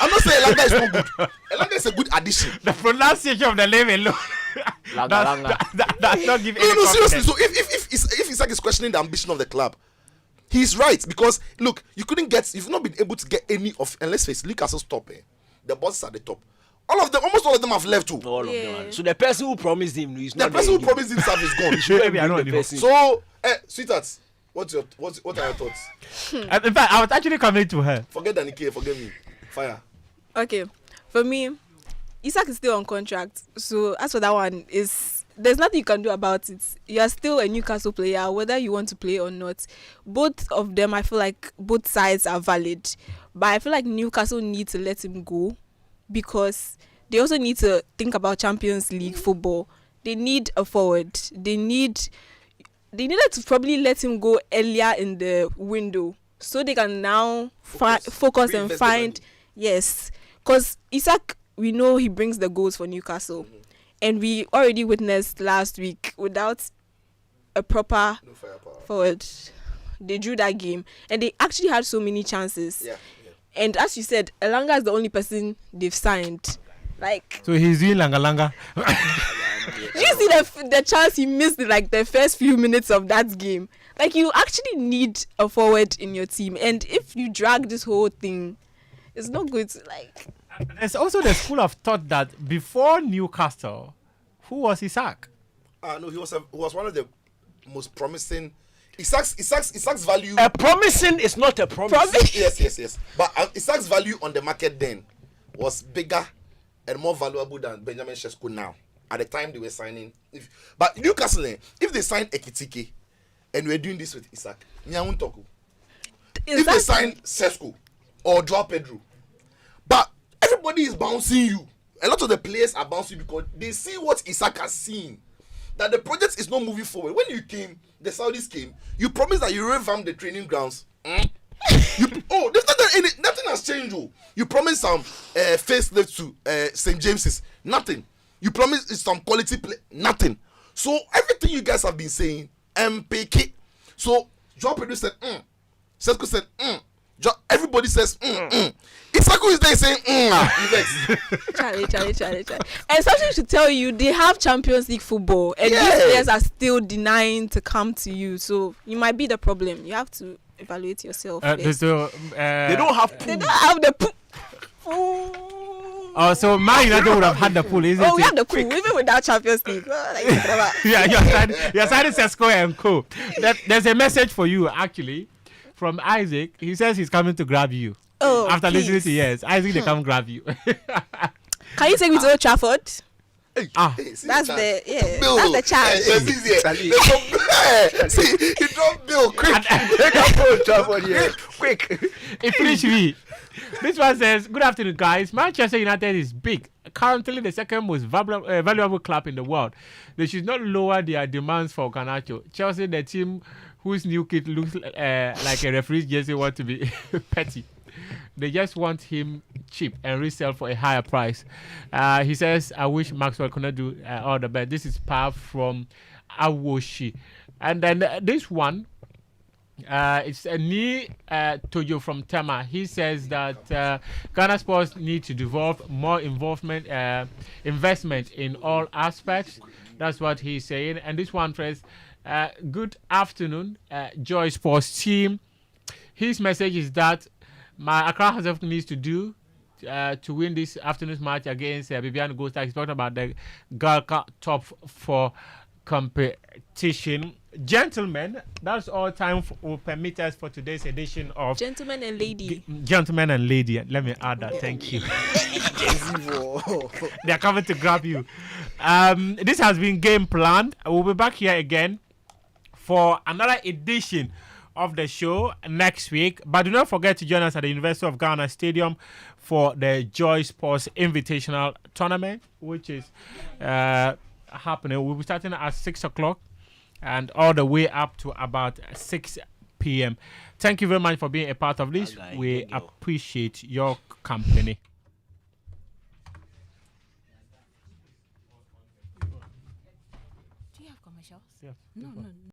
I'm not saying Elanga is not good. Elanga is a good addition. The pronunciation of the name alone. That's not giving any confidence. Seriously. So if Isaac is questioning the ambition of the club, he's right, because look, you've not been able to get any of, and let's face it, Newcastle's top. The bosses at the top. Almost all of them have left too. All of them. So the person who promised him is not. The person who promised himself is gone. Maybe I know the person. So, sweethearts, what are your thoughts? In fact, I was actually coming to her. Forget Danike, forget me. Fire. Okay, for me, Isaac is still on contract. So as for that one, there's nothing you can do about it. You are still a Newcastle player, whether you want to play or not. Both of them, I feel like both sides are valid. But I feel like Newcastle need to let him go, because they also need to think about Champions League football. They need a forward. They needed to probably let him go earlier in the window, so they can now focus and find. Yes, because Isaac, we know he brings the goals for Newcastle. And we already witnessed last week, without a proper forward, they drew that game. And they actually had so many chances. Yeah. And as you said, Elanga is the only person they've signed. So he's doing langa. Did you see the chance he missed in the first few minutes of that game? You actually need a forward in your team. And if you drag this whole thing, it's not good to There's also the school of thought that before Newcastle, who was Isaac? No, he was one of the most promising. Isaac's value. A promising is not a promise. Yes. But Isaac's value on the market then was bigger and more valuable than Benjamin Sesko now. At the time they were signing. But Newcastle, if they signed Ekitike and we're doing this with Isaac, if they sign Sesko or Joao Pedro, but everybody is bouncing you. A lot of the players are bouncing because they see what Isaac has seen. That the project is not moving forward. When you came, the Saudis came, you promised that you revamp the training grounds. There's nothing has changed. You promised some facelift to St. James's. Nothing. You promised some quality play. Nothing. So everything you guys have been saying, MPK. So Joao Pedro said, Sesko said, everybody says, Isaku is there saying, Charlie. And something to tell you, they have Champions League football, and these players are still denying to come to you. So you might be the problem. You have to evaluate yourself. They don't have pool. They don't have the pool. Oh, so Man United would have had the pool, isn't it? We have the pool, even without Champions League. Yeah, you're signing Sesko and co. There's a message for you, actually, from Isaac. He says he's coming to grab you. Oh, after please. listening to yes, Isaac, they come grab you. Can you take me to Old Trafford? That's the chance. See, he dropped Bill quick. Take up Old Trafford here, quick. It finished me. This one says, good afternoon, guys. Manchester United is big. Currently the second most valuable club in the world. They should not lower their demands for Garnacho. Chelsea, the team whose new kit looks like a referee's jersey, want to be petty. They just want him cheap and resell for a higher price. He says, I wish Maxwell could not do all the best. This is Pav from Awoshi. And then this one, it's a Ni Tojo from Tema. He says that Ghana Sports need to develop more investment in all aspects. That's what he's saying. And this one says, good afternoon, Joy Sports team. His message is that my Accra Hazard needs to do to win this afternoon's match against Bibiano Ghost. He's talking about the Galka top 4 competition. Gentlemen, that's all time will permit us for today's edition of Gentlemen and Lady. Gentlemen and Lady. Let me add that. Thank you. They are coming to grab you. This has been Game Planned. We'll be back here again for another edition of the show next week. But do not forget to join us at the University of Ghana Stadium for the Joy Sports Invitational Tournament, which is happening. We'll be starting at 6 o'clock and all the way up to about 6 p.m. Thank you very much for being a part of this. We appreciate your company. Do you have commercials? Yeah. No.